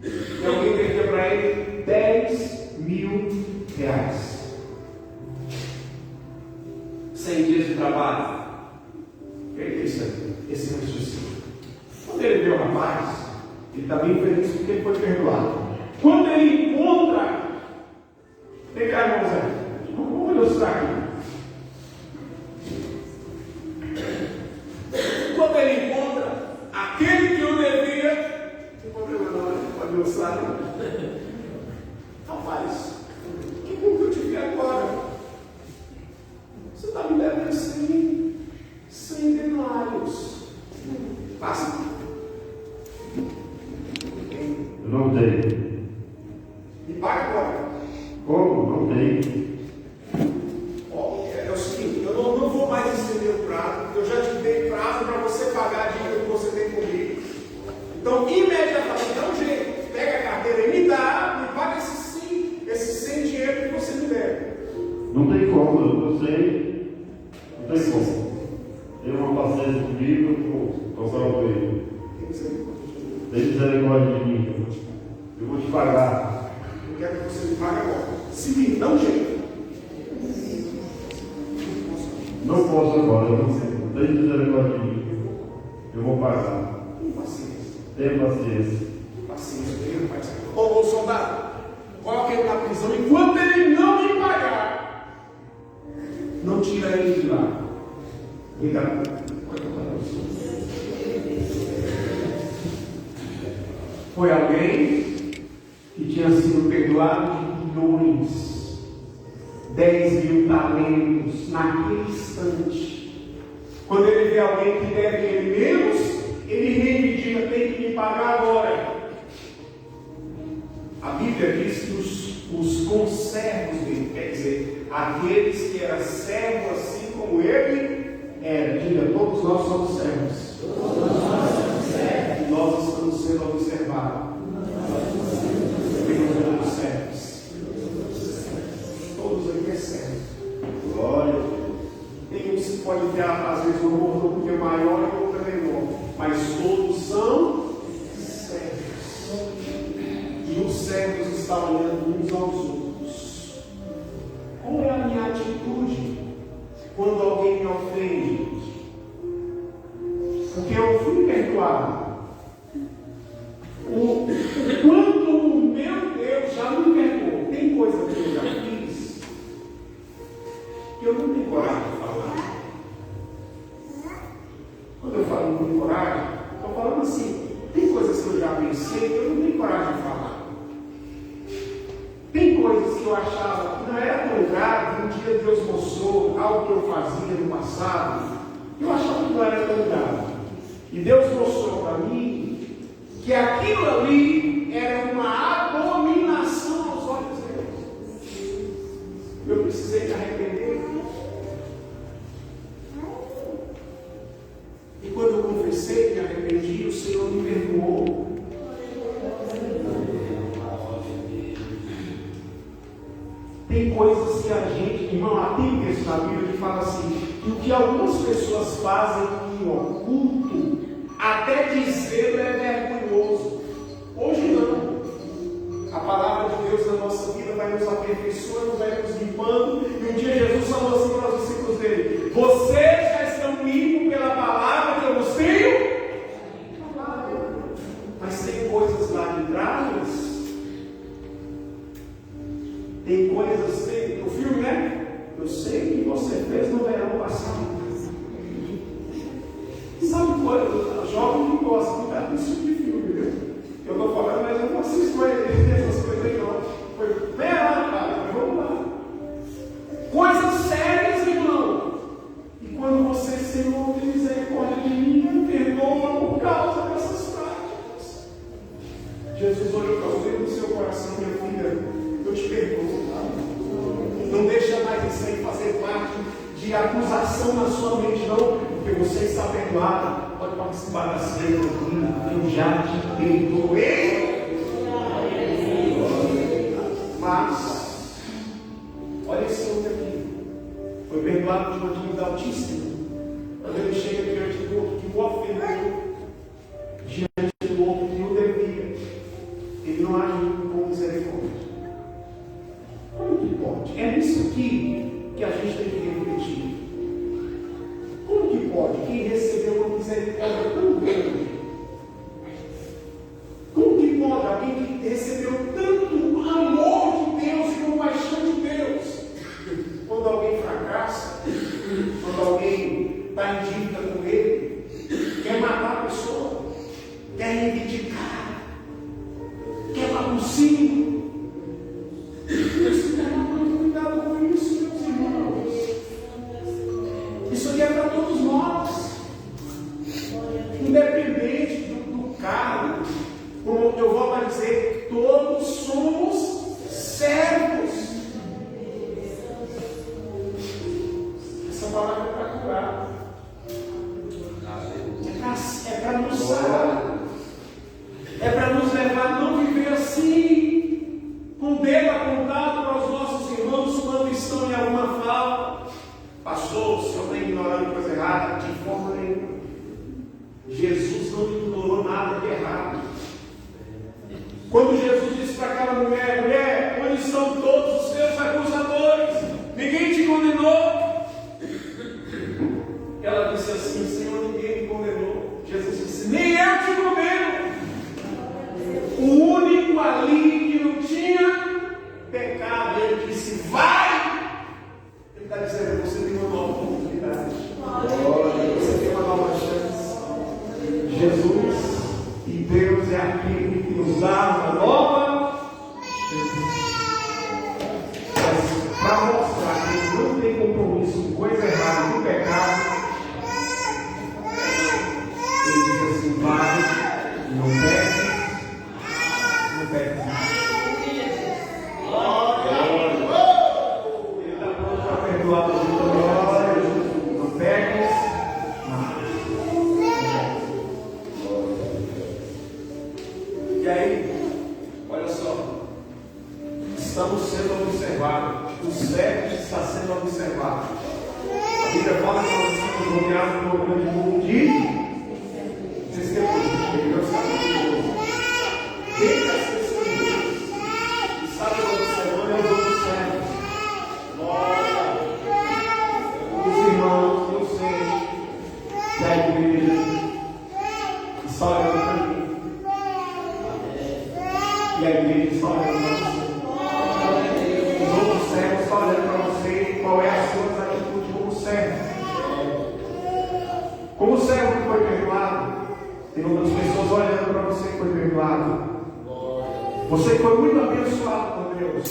E alguém devia para ele 10 mil reais. 100 dias de trabalho. O que é isso aí? Esse raciocínio. Quando ele vê o rapaz, ele está bem feliz porque ele foi perdoado. Quando ele encontra, vem cá, irmãos, vamos ilustrar aqui. Quando ele encontra aquele que o devia, não tem problema não, pode ilustrar. Rapaz, que bom que eu te vi agora. Você está me devendo 100 denários. Passa. Eu não tenho. E paga agora. Como? Não tenho. É o seguinte, eu não vou mais estender o prazo, porque eu já te dei prazo para você pagar a dívida que você tem comigo. Então, imediatamente, dá um jeito. Pega a carteira e me dá, me paga esse 100 dinheiro que você me deve. Não tem como, eu sei. Não tem como. Tem uma paciência comigo, vou salvar ele. Tem misericórdia de mim. Eu vou te pagar. Eu quero que você me pague agora. Seguinte, dá um jeito. Não posso agora, eu não sei. Tem misericórdia de mim. Eu vou pagar. Tenha paciência. Tenha paciência. Paciência, tenha paciência. Ô soldado, coloque ele na prisão. Enquanto ele não me pagar, não tira ele de lá. Obrigado. Foi alguém que tinha sido perdoado de bilhões, 10 mil talentos, naquele instante. Quando ele vê alguém que deve ele menos, ele reivindica, tem que me pagar agora. A Bíblia diz que os conservos dele, quer dizer, aqueles que eram servos assim como ele era. Diga, todos nós somos servos. E nós estamos sendo observados. Pelos servos. Todos aqui é servo. Glória. Tem uns que pode ter, às vezes, um mordomo porque é maior e outro é menor. Mas todos são servos. E os servos estão olhando uns aos outros. Qual é a minha atitude quando alguém me ofende? Porque eu fui perdoado. Quando o meu Deus já me perdoou, tem coisa que eu já fiz que eu não tenho coragem de falar. Quando eu falo não tenho coragem, estou falando assim, tem coisas que eu já pensei que eu não tenho coragem de falar. Tem coisas que eu achava que não era tão grave, um dia Deus mostrou algo que eu fazia no passado, eu achava que não era tão grave. E Deus mostrou para mim que aquilo ali era uma abominação aos olhos dele. Eu precisei me arrepender. E quando eu confessei, me arrependi, o Senhor me perdoou. Tem coisas que a gente, irmão, há tem texto na Bíblia que fala assim, que o que algumas pessoas fazem em oculto, até dizer é vergonhoso. Hoje não. A palavra de Deus na nossa vida vai nos aperfeiçoando, vai nos limpando. E um dia Jesus falou assim para os discípulos dele: vocês já estão limpos pela palavra que eu vos tenho. Mas tem coisas lá de trás. Tem coisas, tem o filme, né? Eu sei que você fez no verão passado. Sabe coisa? Jovem que gosta muito desse tipo de filme, viu? Eu estou falando, mas eu não assisto essas coisas aí, não. Vem lá, cara, vamos lá. Coisas sérias, irmão. E quando você, Senhor, tem misericórdia de mim, me perdoa por causa dessas práticas. Jesus olhou para o dedo do seu coração, minha filha, eu te perdoo, tá? Não deixa mais isso aí fazer parte de acusação na sua mente, não, porque você está perdoado. Pode participar da ceia, eu já te perdoei. Mas, olha esse outro aqui, foi perdoado de uma dívida altíssima. Quando ele chega diante do outro que o ofendeu, diante do outro que o devia, ele não age com misericórdia. Como que pode? É nisso aqui que a gente tem que refletir. Como que pode? Quem recebeu uma misericórdia tão grande? Como que pode alguém que recebeu tanto amor de Deus e compaixão de Deus, quando alguém fracassa, quando alguém está em dívida com ele, quer matar a pessoa, quer reivindicar, quer baguncinho? Cuidado com isso, meus irmãos. Isso aqui é para todos nós, independente do cargo. Como eu volto a dizer, todos somos servos. Essa palavra é para curar, é para nos sarar, é para nos levar a não viver assim, com o dedo apontado para os nossos irmãos quando estão em alguma falta. Pastor, o senhor está ignorando coisa errada? De forma nenhuma. Jesus não ignorou nada de errado. Quando Jesus disse para aquela mulher: mulher, onde estão todos os seus acusadores? Ninguém te condenou? Ela disse assim: Senhor, ninguém me condenou. Jesus disse: nem eu te condeno. O único ali que não tinha pecado, ele disse: vai. Ele está dizendo: você tem uma nova oportunidade, você tem uma nova chance. Jesus e Deus é aquele que nos dá uma nova chance. Mas para mostrar que ele não tem compromisso com coisa errada, com pecado, ele diz assim: vai, não peques, não peques mais. Ele está pronto para perdoar a gente também. Não peques mais. E aí, olha só, estamos sendo observados, o servo está sendo observado. A Bíblia fala que nós estamos rodeados por um grande mundo de testemunhas. Deus sabe disso. Quem das testemunhas está observando é os outros servos. Os irmãos, eu sei que a igreja está olhando para mim. E a igreja está olhando para você. Os outros servos estão olhando para você. Qual é a sua atitude como servo? Como servo que foi perdoado, tem outras pessoas olhando para você que foi perdoado. Você foi muito abençoado por Deus.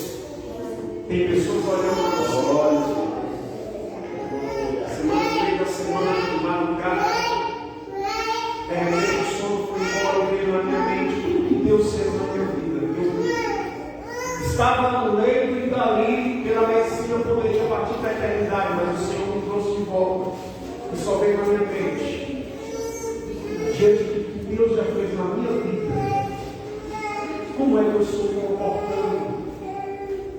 Tem pessoas olhando para os olhos. Semana feita, semana de madrugada. De repente o sono foi embora, veio na minha mente tudo que Deus fez na minha vida. Eu estava no leito e dali, pela medicina, eu poderia partir para a eternidade, mas o Senhor me trouxe de volta. E só veio na minha mente. Diante do que Deus já fez na minha vida, como é que eu estou me comportando?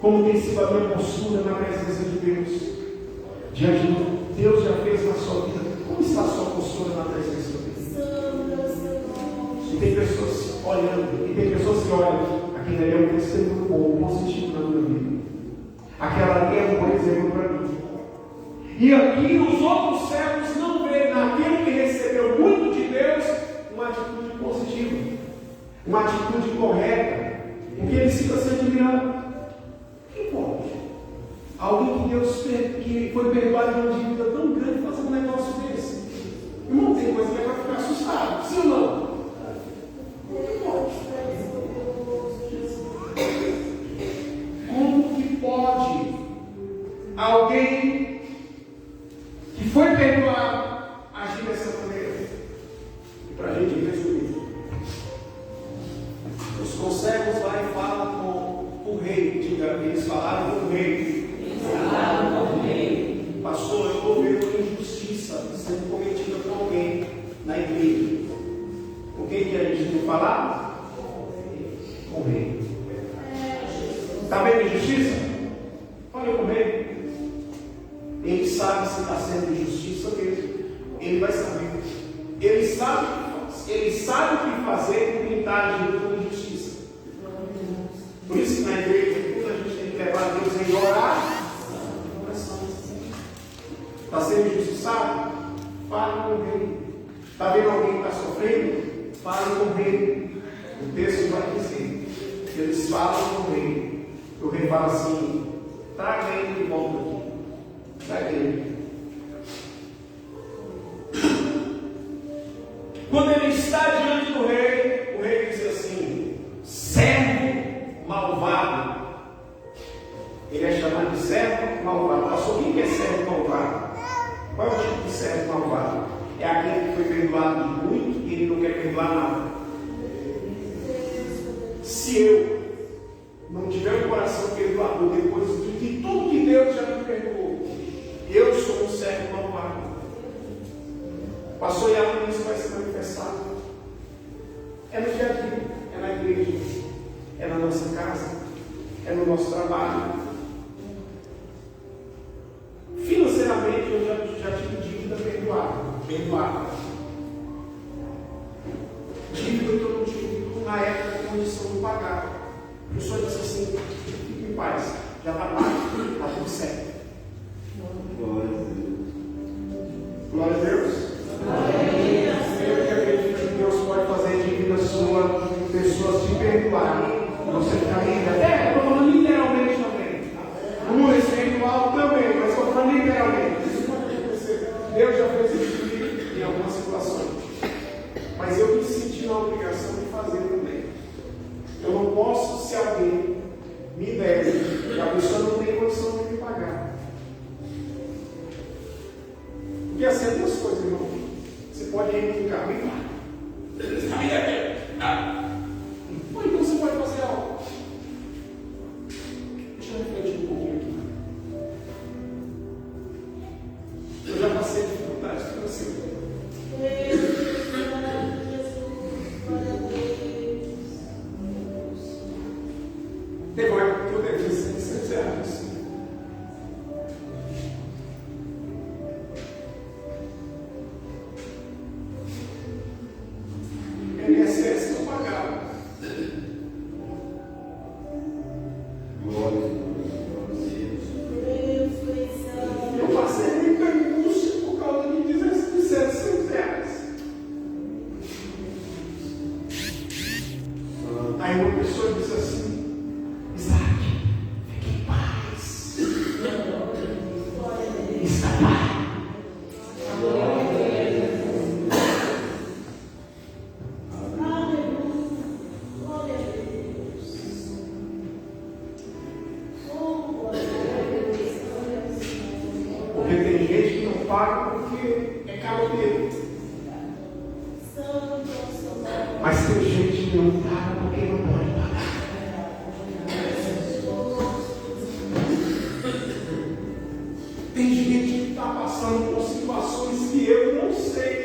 Como tem sido a minha postura na presença de Deus? Diante do que Deus já fez na sua vida, como está a sua postura na presença de Deus? E tem pessoas olhando, e tem pessoas que olham, aquele ali é um testemunho bom, positivo na minha vida. Aquela ali é um bom exemplo para mim. E aqui os outros servos não veem naquele que recebeu muito de Deus uma atitude positiva, uma atitude correta, porque eles ficam se admirando. Quem pode? Alguém que Deus que foi perdoado de uma dívida tão grande fazer um negócio desse? Irmão, tem coisa que é para ficar assustado, sim ou não? Quem pode? Como que pode alguém que foi perdoado agir dessa maneira? E para a gente resumir, os conselhos lá e falam com o rei. Diga, eles falaram com o rei. Pastor, eu estou vendo uma injustiça sendo cometida com alguém na igreja. Com quem que a gente tem que falar? Com o rei. Está vendo injustiça? Fale com o rei. Ele sabe se está sendo injustiça mesmo. Ele vai saber. Ele sabe o que fazer com quem está agindo com injustiça. Por isso que na igreja, tudo a gente tem que levar Deus em orar. Está sendo injustiçado? Fale com o rei. Está vendo alguém que está sofrendo? Fale com o rei. O texto vai dizer que eles falam com o rei. O rei fala assim: traga ele de volta aqui. Traga ele. Quando ele está diante do rei, o rei diz assim: servo malvado. Ele é chamado de servo malvado. Pastor, quem que é servo malvado? Qual é o tipo de servo malvado? É aquele que foi perdoado de muito e ele não quer perdoar nada. Se eu não tiver um coração perdoador depois de tudo que Deus já me perdoou, eu sou um servo malvado. Pastor, e amanhã isso vai se manifestar. É no dia a dia, é na igreja, é na nossa casa, é no nosso trabalho. Financeiramente, eu já tive dívida perdoada. Dívida que eu não tive na época a condição de pagar. O senhor disse assim: fique em paz, já está pago, está tudo certo. Glória a Deus. Eu que acredito que Deus pode fazer dívida sua, pessoas te perdoarem, você ficar linda. Estou falando literalmente também. No espiritual também, mas estou falando literalmente. Isso pode acontecer. Deus já fez isso comigo em algumas situações. Mas eu me senti na obrigação de fazer também. Eu não posso, se alguém me deve, e a pessoa não tem condição de me pagar. Porque assim é duas coisas, irmão. Você pode ir no carro e pagar. Ou então você pode fazer algo. Deixa eu refletir um pouquinho aqui. Eu já passei dificuldades financeiras. Teve uma época que eu devia R$100. INSS não pagava. Eu passei muita angústia por causa de R$700. Aí uma pessoa disse assim: Isaac, fique em paz. Está paz. Porque tem gente que não paga porque é caloteiro. Mas tem gente que não paga porque não pode pagar. Tem gente que está passando por situações que eu não sei.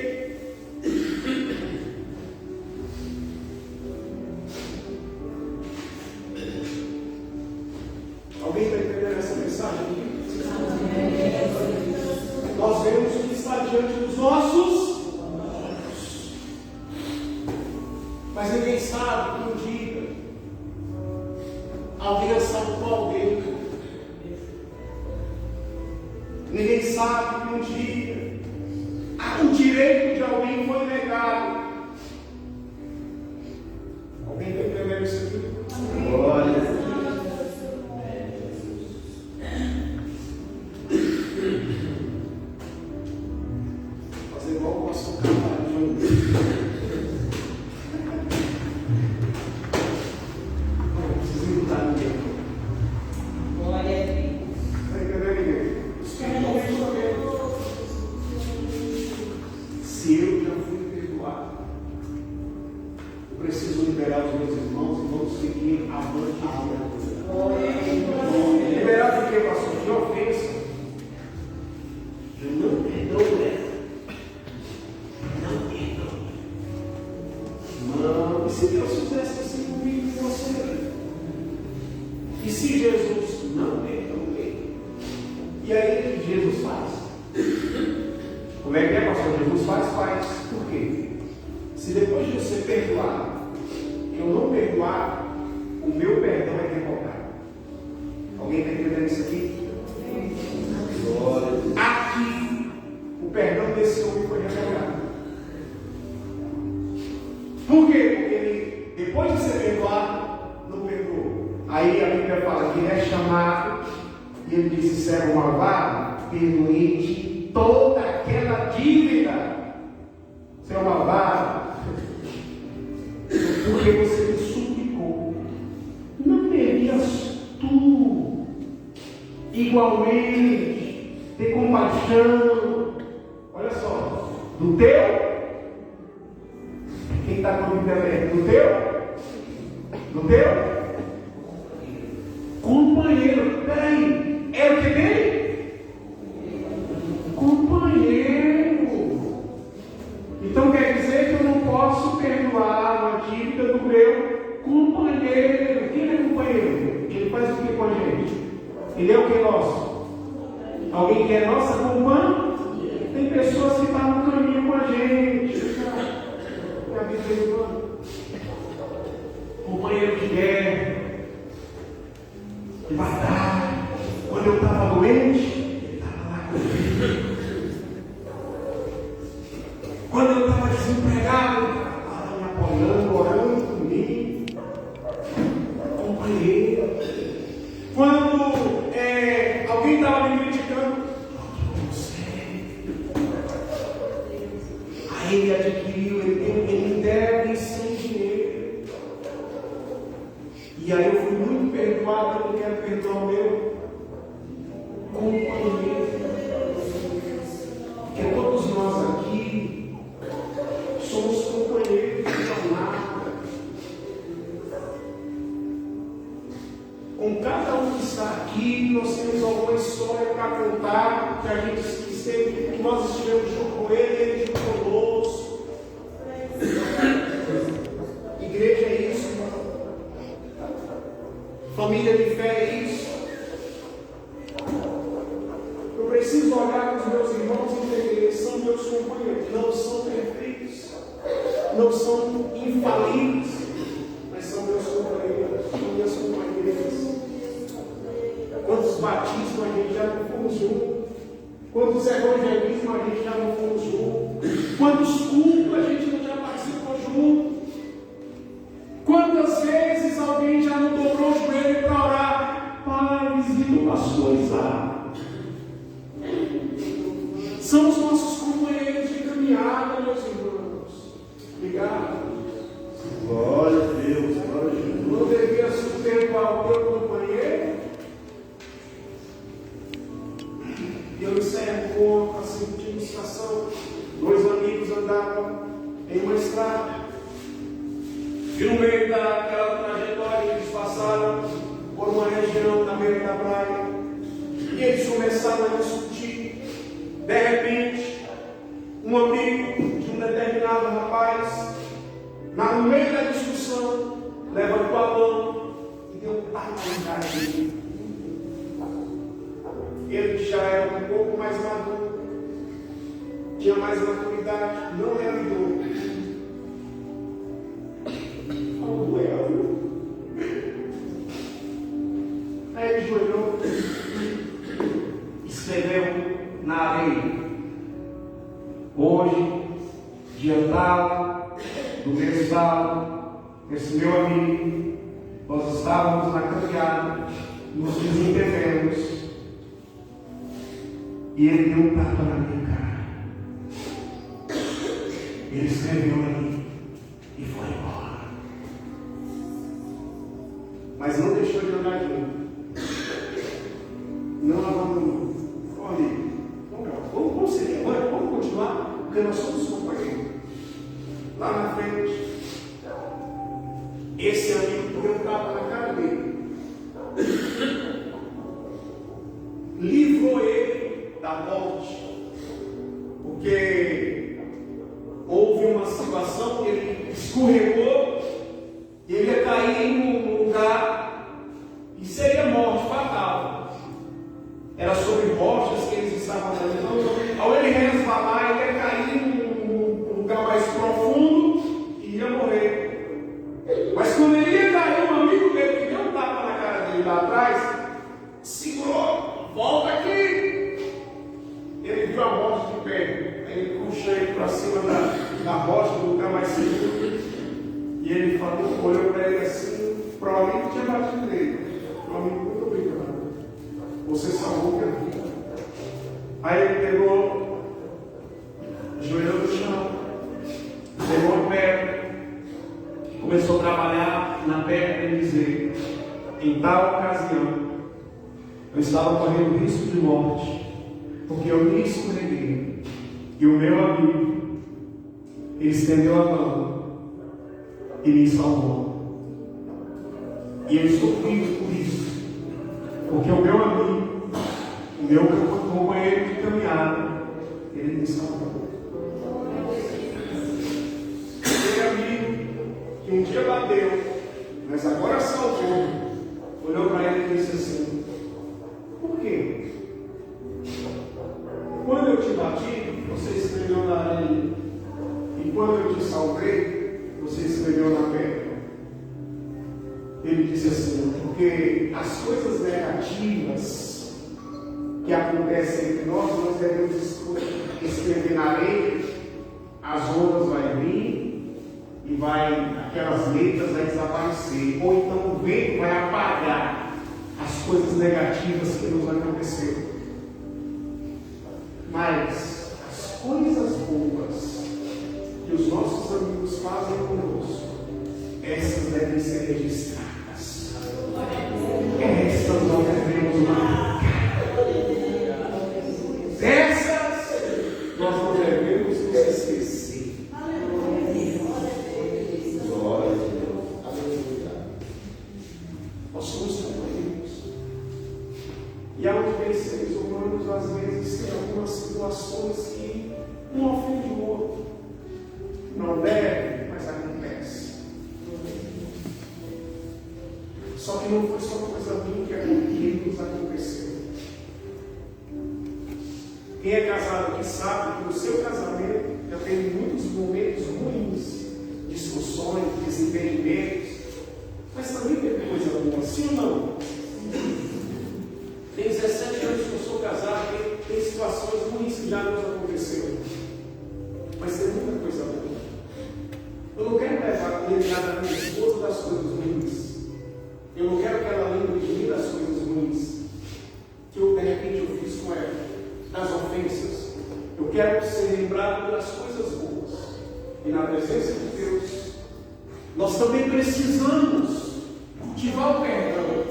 ninguém sabe que um dia alguém assaltou alguém. Ninguém sabe que um dia o direito de alguém foi negado. Alguém está entendendo isso aqui? Glória. Fazer igual o nosso trabalho. Não precisa mudar ninguém. Glória a Deus. Está entendendo ninguém? Espiritualmente também. Se eu já fui perdoado, eu preciso liberar os meus irmãos e vamos seguir avante e liberar de quê, pastor? De ofensa. Eu não perdoo ela. Não perdoo. Não. E se Deus fizesse assim comigo e você? E se Jesus não perdoou ele? E aí o que Jesus faz? Como é que é, pastor? Jesus faz. Por quê? Se depois de você perdoar, eu não perdoar, o meu perdão é revogado. Alguém está entendendo isso aqui? Aqui, o perdão desse homem foi revogado. Por quê? Porque ele, depois de ser perdoado, não perdoou. Aí a Bíblia fala que ele é chamado, e ele diz: servo malvado, perdoei-te toda aquela dívida. Seu malvado, porque você me suplicou. Não devias tu igualmente ter compaixão, olha só, do teu? Quem está com a Bíblia aberta? Do teu? Companheiro. Peraí, é o que dele? Companheiro. Então quer dizer que eu não posso perdoar uma dívida do meu companheiro. Quem é companheiro? Ele faz o que com a gente? Ele é o que nosso? Alguém que é nossa companhia? Tem pessoas que estão no caminho com a gente. Companheiro de guerra, de batalha. Quando eu estava doente, ele estava lá comigo. Quando eu estava desempregado, ele estava me apoiando, orando comigo. Companheiro. Quando alguém estava me criticando, eu sei. Aí ele adquiriu, ele deve sem dinheiro. E aí eu fui muito perdoado, eu não quero perdoar o meu companheiro. Porque todos nós aqui somos companheiros de jornada. Com cada um que está aqui, nós temos alguma história para contar, que a gente esteve, que nós estivemos junto com ele junto conosco. Igreja é isso, família de fé é isso. Eu preciso olhar para os meus irmãos e entender, eles são meus companheiros, não são perfeitos, não são infalíveis, mas são meus companheiros, são minhas companheiras. Quantos batismos a gente já não fomos juntos? Quantos evangelismos a gente já não fomos juntos? Quantos cultos a gente não já participou junto? Quantas vezes alguém já não dobrou o joelho para orar? Pai, visita o pastor Isaac. São os nossos companheiros de caminhada, meus irmãos. Obrigado. Glória a Deus, glória a Jesus. Não devia perdoar o teu companheiro? E eu encerro com a seguinte ilustração. Dois amigos andavam em uma estrada. E no meio daquela trajetória eles passaram por uma região na beira da praia. E eles começaram a discutir. De repente, um amigo de um determinado rapaz, no meio da discussão, levantou a mão e deu um tapa na cara dele. Ele já era um pouco mais maduro, tinha mais maturidade, não revidou. na areia. Hoje, dia tal, do mês tal, esse meu amigo, nós estávamos na caminhada, nos desentendemos, e ele deu um tapa na minha cara. Ele escreveu ali e foi embora. Mas não deixou de andar junto. Não abandonou. Olha, vamos seguir agora, vamos continuar, porque nós somos companheiros. Lá na frente, esse amigo deu um tapa na cara dele, livrou ele da morte, porque houve uma situação que ele escorregou e ele ia cair em um lugar e seria morte fatal. Era sobre rochas que eles estavam fazendo. Então, ao ele resvalar, ele ia cair em um lugar mais profundo e ia morrer. Mas quando ele ia cair, um amigo dele que deu um tapa na cara dele lá atrás, segurou, volta aqui. Ele viu a morte de pé. Aí ele puxa ele para cima da rocha, do lugar mais seguro. E ele falou, olhou para ele assim, para o amigo que tinha batido nele. O amigo, muito obrigado. Você salvou minha vida. Aí ele pegou, ajoelhou no chão, pegou a pedra, começou a trabalhar na pedra e dizer: em tal ocasião, eu estava correndo risco de morte, porque eu me escorreguei, e o meu amigo, ele estendeu a mão e me salvou. E eu estou vivo por isso. Porque o meu amigo, o meu companheiro de caminhada, ele me salvou. Aquele amigo que um dia bateu, mas agora salvou, olhou para ele e disse assim: por quê? Quando eu te bati, você escreveu na areia, e quando eu te salvei, você escreveu na pedra. Ele disse assim: porque as coisas negativas que acontecem entre nós devemos escrever na areia, as ondas vão vir e aquelas letras vai desaparecer, ou então o vento vai apagar as coisas negativas que nos aconteceram. Mas as coisas boas que os nossos amigos fazem conosco, essas devem ser registradas. Essas nós devemos marcar. Essas nós não devemos nos esquecer. Nós somos companheiros. E aos vezes, seres humanos, às vezes, tem algumas situações que um ofende o outro. Não deve, mas acontece. Só que não foi só coisa ruim que nos aconteceu. Quem é casado aqui sabe que no seu casamento já tem muitos momentos ruins, discussões, desentendimentos, mas também teve coisa boa, sim ou não? Tem 17 anos que eu sou casado, tem situações ruins que já nos aconteceram, mas tem muita coisa boa. Eu não quero levar a minha esposa das coisas ruins. Eu não quero que ela lembre de mim das coisas ruins que eu, de repente, eu fiz com ela, das ofensas. Eu quero ser lembrado das coisas boas. E na presença de Deus, nós também precisamos cultivar o perdão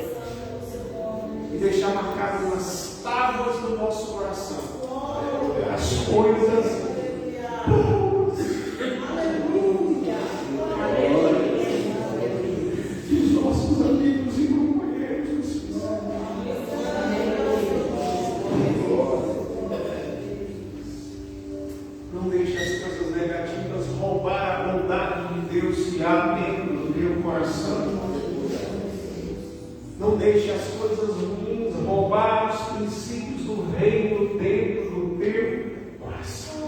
e deixar marcado nas tábuas do nosso coração as coisas boas. Não deixe as coisas negativas roubar a bondade de Deus que há dentro do teu coração. Não deixe as coisas ruins roubar os princípios do reino dentro do teu coração.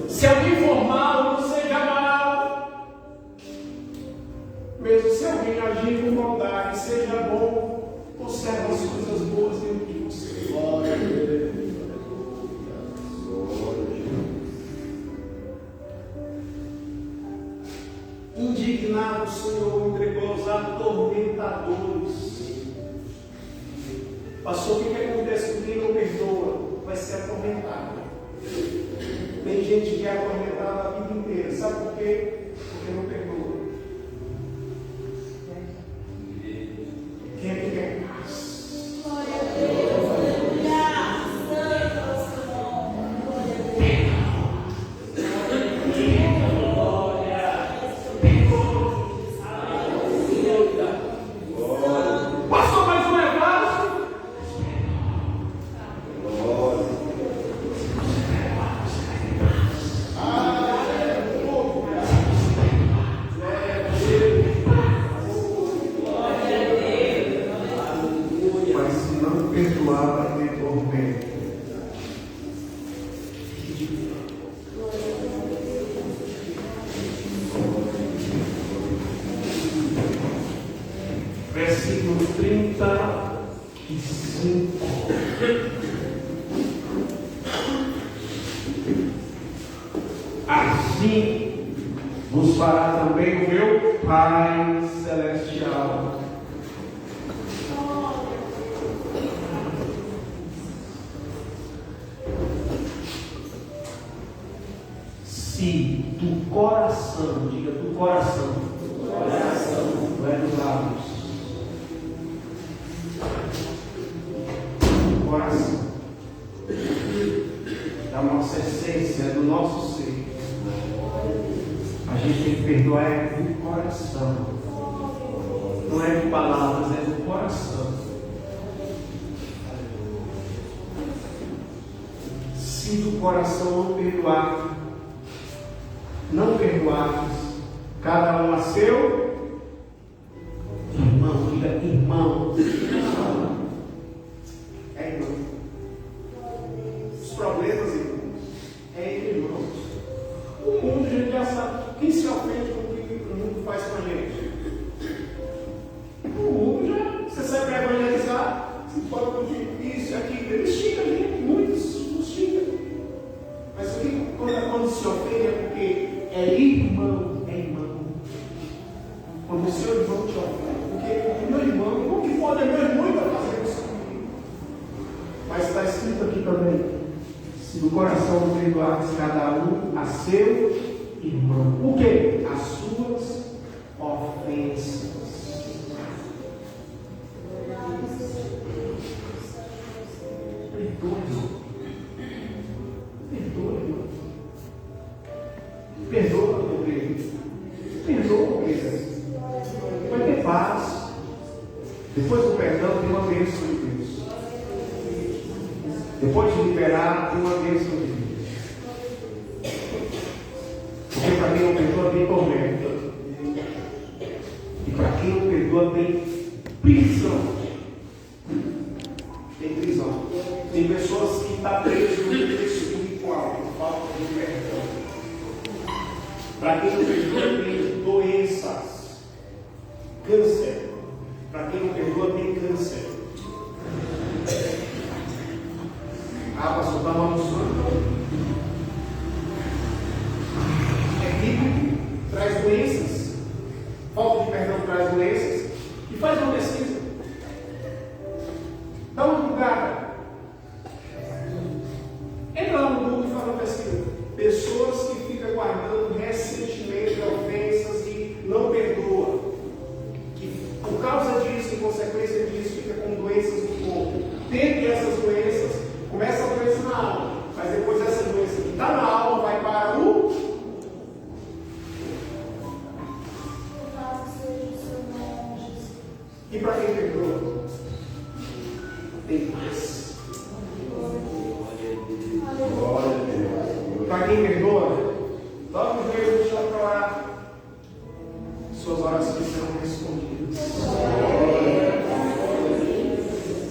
Se alguém for mal, não seja mal. Mesmo se alguém agir com maldade, seja bom. Conserve as coisas boas dentro de você. Pastor, o que acontece com quem não perdoa? Vai ser atormentado. Tem gente que é atormentada a vida inteira. Sabe por quê? Porque não perdoa. Quem é que quer paz? Glória a Deus. Pastor, mas não é fácil? Mas se não perdoar, vai ter tormento. Versículo 35. Assim vos fará também o meu Pai Celestial. Se do coração, diga do coração, não é dos lábios, do coração, da nossa essência, do nosso ser, a gente tem que perdoar do coração, não é de palavras, é do coração. Se do coração não perdoarmos, cada um a seu irmão, diga irmão. É irmão. Os problemas, irmãos, é entre irmãos. O mundo, a gente já sabe. Quem se ofende com o que o mundo faz com a gente? O mundo já, você sai para evangelizar, você pode contigo isso e aquilo. Eles xingam a gente, muitos nos xingam. Mas quando se ofende é porque é irmão, é irmão. Quando o seu irmão te ofende, porque o meu irmão, como que pode é meu irmão para fazer isso comigo? Mas está escrito aqui também: se do coração não perdoarmos cada um a seu irmão. O quê? As suas ofensas. Perdoa, meu Deus. Perdoa, Deus. Vai ter paz. Depois do perdão, tem uma bênção de Deus. Depois de liberar, tem uma bênção de Deus. Porque para quem não perdoa, tem tormento. E para quem não perdoa, tem prisão. Tem prisão. Tem pessoas que estão presas no mundo espiritual por falta de perdão. Para quem não perdoa, tem doenças, câncer. Para quem não perdoa, tem câncer. Ah, pastor, está amaldiçoando. É bíblico, traz doenças. Falta de perdão traz doenças. E faz uma pesquisa. Dá uma bugada. Entra lá no Google e faz uma pesquisa. Pessoas que ficam guardando ressentimento, ofensas e não perdoam. Que por causa disso, em consequência disso, fica com doenças no corpo. Dentre essas doenças, começa a doença na alma. Mas depois essa doença que está na alma vai para o... E para quem perdoa? Tem paz. Glória a Deus. Para quem perdoa, logo veio no chão para orar. Suas orações serão respondidas.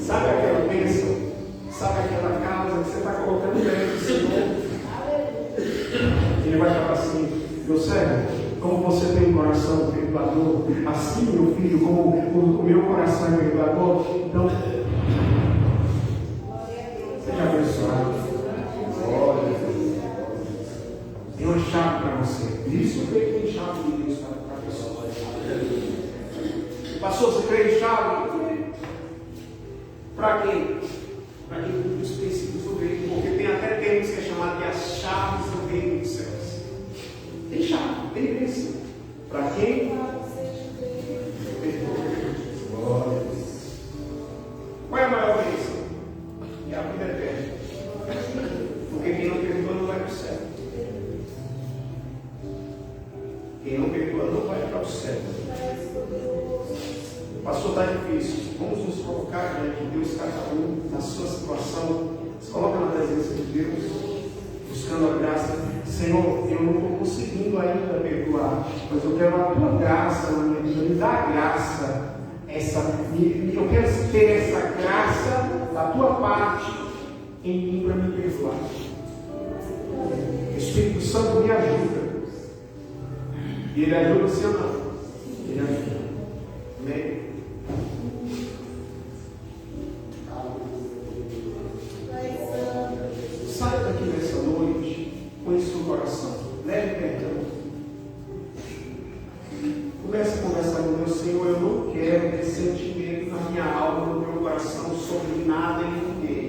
Sabe aquela bênção? Sabe aquela causa que você está colocando diante do Senhor? Ele vai falar assim: meu servo, como você tem um coração perdoador, assim, meu filho, como o meu coração é perdoador, então seja abençoado. Tem uma chave para você. Isso crê que tem chave de Deus para a pessoa. Pastor, você crê em chave? Para quem? Para quem cumpre os princípios do reino, porque tem até termos que é chamado de as chaves do reino dos céus. Tem chave, tem bênção. Para quem? Qual é a maior bênção? É a vida eterna. Porque quem não perdoa não vai para o céu. Quem não perdoa não vai para o céu. Pastor, está difícil. Vamos nos colocar diante de Deus, cada um na sua situação. Se coloca na presença de Deus, buscando a graça. Senhor, eu não estou conseguindo ainda perdoar, mas eu quero a tua graça na minha vida. Me dá a graça. Eu quero ter essa graça da tua parte em mim para me perdoar. O Espírito Santo me ajuda. E Ele ajuda sim ou não? Ele ajuda. Amém? Saia daqui nessa noite com isso no coração. Leve perdão. Comece a conversar com Deus. Senhor, eu não quero ter sentimento na minha alma, no meu coração, sobre nada e ninguém.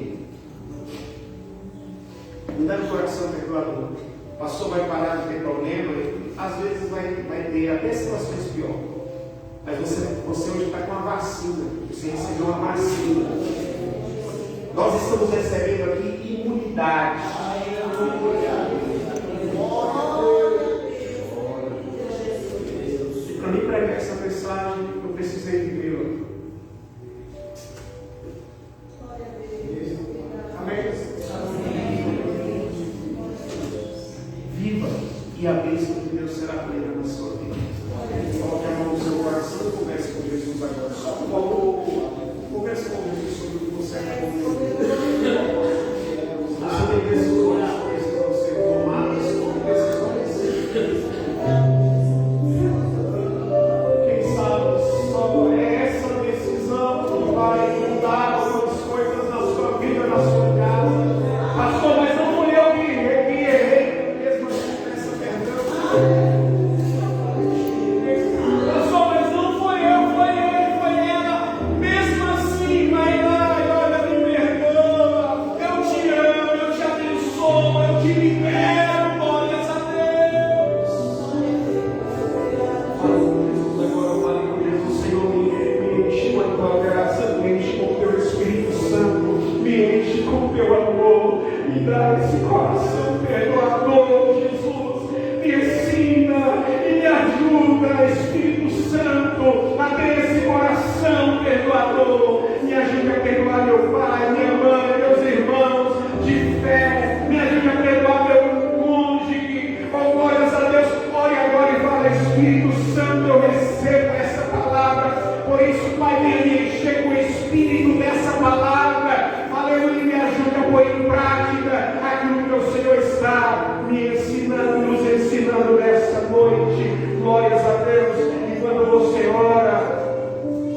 Me dá um coração perdoador. O pastor vai parar de ter problema, às vezes vai ter até situações piores. Mas você hoje está com uma vacina. Você recebeu uma vacina. Nós estamos recebendo aqui imunidade. E para mim pregar essa mensagem, eu precisei vivê-la. Amém? Viva e a bênção de Deus será plena na sua vida. Coloque a mão no seu coração e converse com Jesus agora. Só por favor, converse com Jesus sobre o que você acabou de ouvir. Você tem decisões que precisam ser tomadas, decisões. Quem sabe só é essa decisão que vai mudar algumas coisas na sua vida, na sua casa. Pastor, mas não fui eu que errei, mesmo assim peça perdão. Esse coração perdoador, Jesus, me ensina e me ajuda, Espírito Santo, a ter esse coração perdoador. Me ajude a perdoar meu pai, minha mãe, meus irmãos de fé. Me ajude a perdoar meu cônjuge. Oh, glórias a Deus. Ore agora e fala, Espírito Santo, eu recebo essa palavra. Por isso, Pai, venha me encher com o Espírito dessa palavra. Aleluia, me ajude a pôr em prática aquilo que o Senhor está me ensinando, nos ensinando nessa noite. Glórias a Deus. E quando você ora,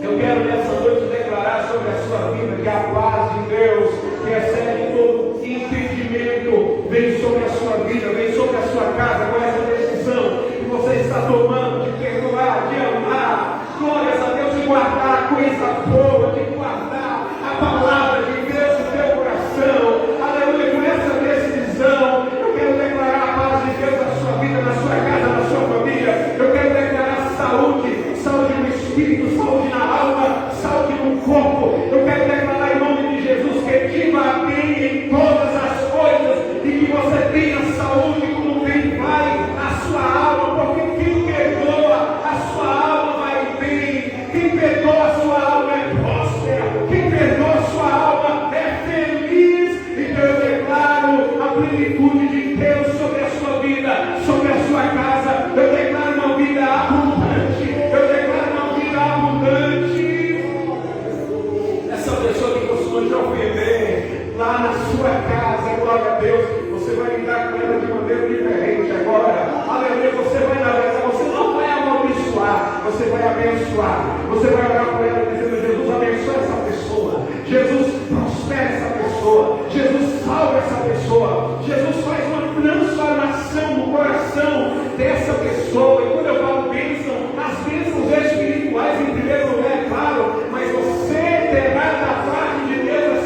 eu quero nessa noite declarar sobre a sua vida que a paz de Deus, que excede todo entendimento, vem sobre a sua vida, vem sobre a sua casa, com essa decisão que você está tomando de perdoar, de amar. Glórias a Deus, de guardar a coisa boa, de guardar a palavra de Deus no teu coração. Aleluia, com essa decisão, eu quero declarar a paz de Deus na sua vida, na sua casa, na sua família. Eu quero declarar saúde, saúde no espírito, saúde na alma, saúde no corpo. Eu quero declarar em nome de Jesus que viva bem em todas as coisas e que você tenha saúde como bem vai a sua alma, porque quem perdoa a sua alma vai bem, quem perdoa a sua alma é próspera, quem perdoa a sua alma é feliz. Então eu declaro a plenitude de Deus sobre a sua vida, sobre a sua casa. Eu declaro uma vida abundante, eu declaro uma vida abundante. Essa pessoa que costuma te ofender lá na sua casa, glória a Deus, você vai lidar com ela de maneira diferente agora. Aleluia, você vai navegar, você não vai amaldiçoar, você vai abençoar. Você vai orar por ela dizendo, Jesus abençoa essa pessoa, Jesus prospera essa pessoa, Jesus salva essa pessoa, Jesus faz uma transformação no coração dessa pessoa. E quando eu falo bênção, as bênçãos espirituais em primeiro lugar, é claro, mas você terá da parte de Deus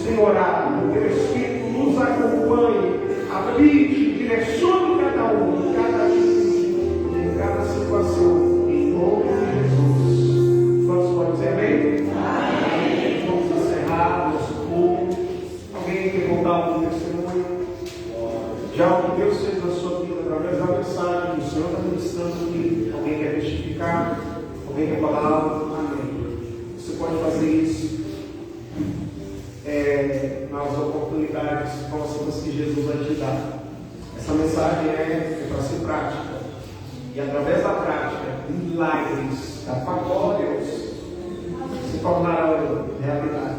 tem orado, que o teu Espírito nos acompanhe, habite, direcione cada um, em cada atitude, em cada situação, em nome de Jesus. Vamos pode dizer amém? Amém. Vamos encerrar nosso culto. Alguém quer contar algum testemunho? Já o que Deus fez na sua vida através da mensagem que o Senhor está ministrando aqui. Alguém quer testificar? Alguém quer falar algo? Amém. Você pode fazer isso nas oportunidades próximas que Jesus vai te dar. Essa mensagem é para ser prática. E através da prática, milagres da parte de Deus se tornarão realidade.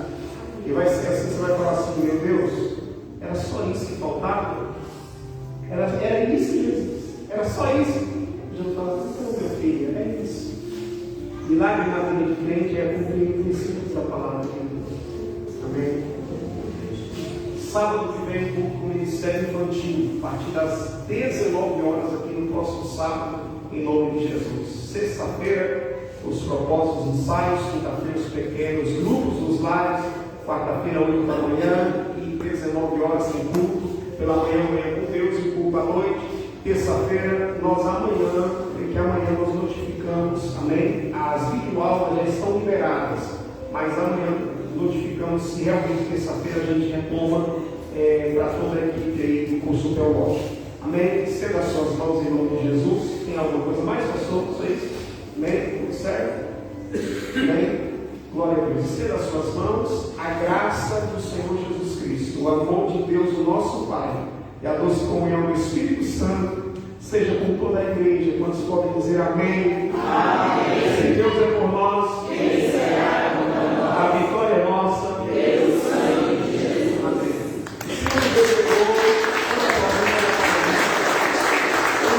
E vai ser assim, você vai falar assim: meu Deus, era só isso que faltava? Era isso, Jesus? Era só isso? Jesus fala: então, meu filho, é isso. Milagre na vida de crente é cumprir o princípio da palavra de Deus. Amém? Sábado que vem, culto com o Ministério Infantil, a partir das 19 horas aqui no próximo sábado, em nome de Jesus. Sexta-feira, os propósitos, ensaios, quinta-feira, os pequenos grupos dos lares, quarta-feira, 8 da manhã e 19 horas em culto. Pela manhã com Deus e culto à noite. Terça-feira, nós amanhã nós notificamos, amém? As videoaulas já estão liberadas, mas amanhã notificamos se realmente terça-feira a gente retoma para toda a equipe aí do curso teológico. Amém? Estenda as suas mãos em nome de Jesus. Tem alguma coisa mais, pastor? Vocês? Amém? Tudo certo? Amém? Glória a Deus. Estenda as suas mãos. A graça do Senhor Jesus Cristo, o amor de Deus, o nosso Pai, e a doce comunhão do Espírito Santo seja com toda a igreja. Quantos podem dizer amém? Amém. Se Deus é por nós,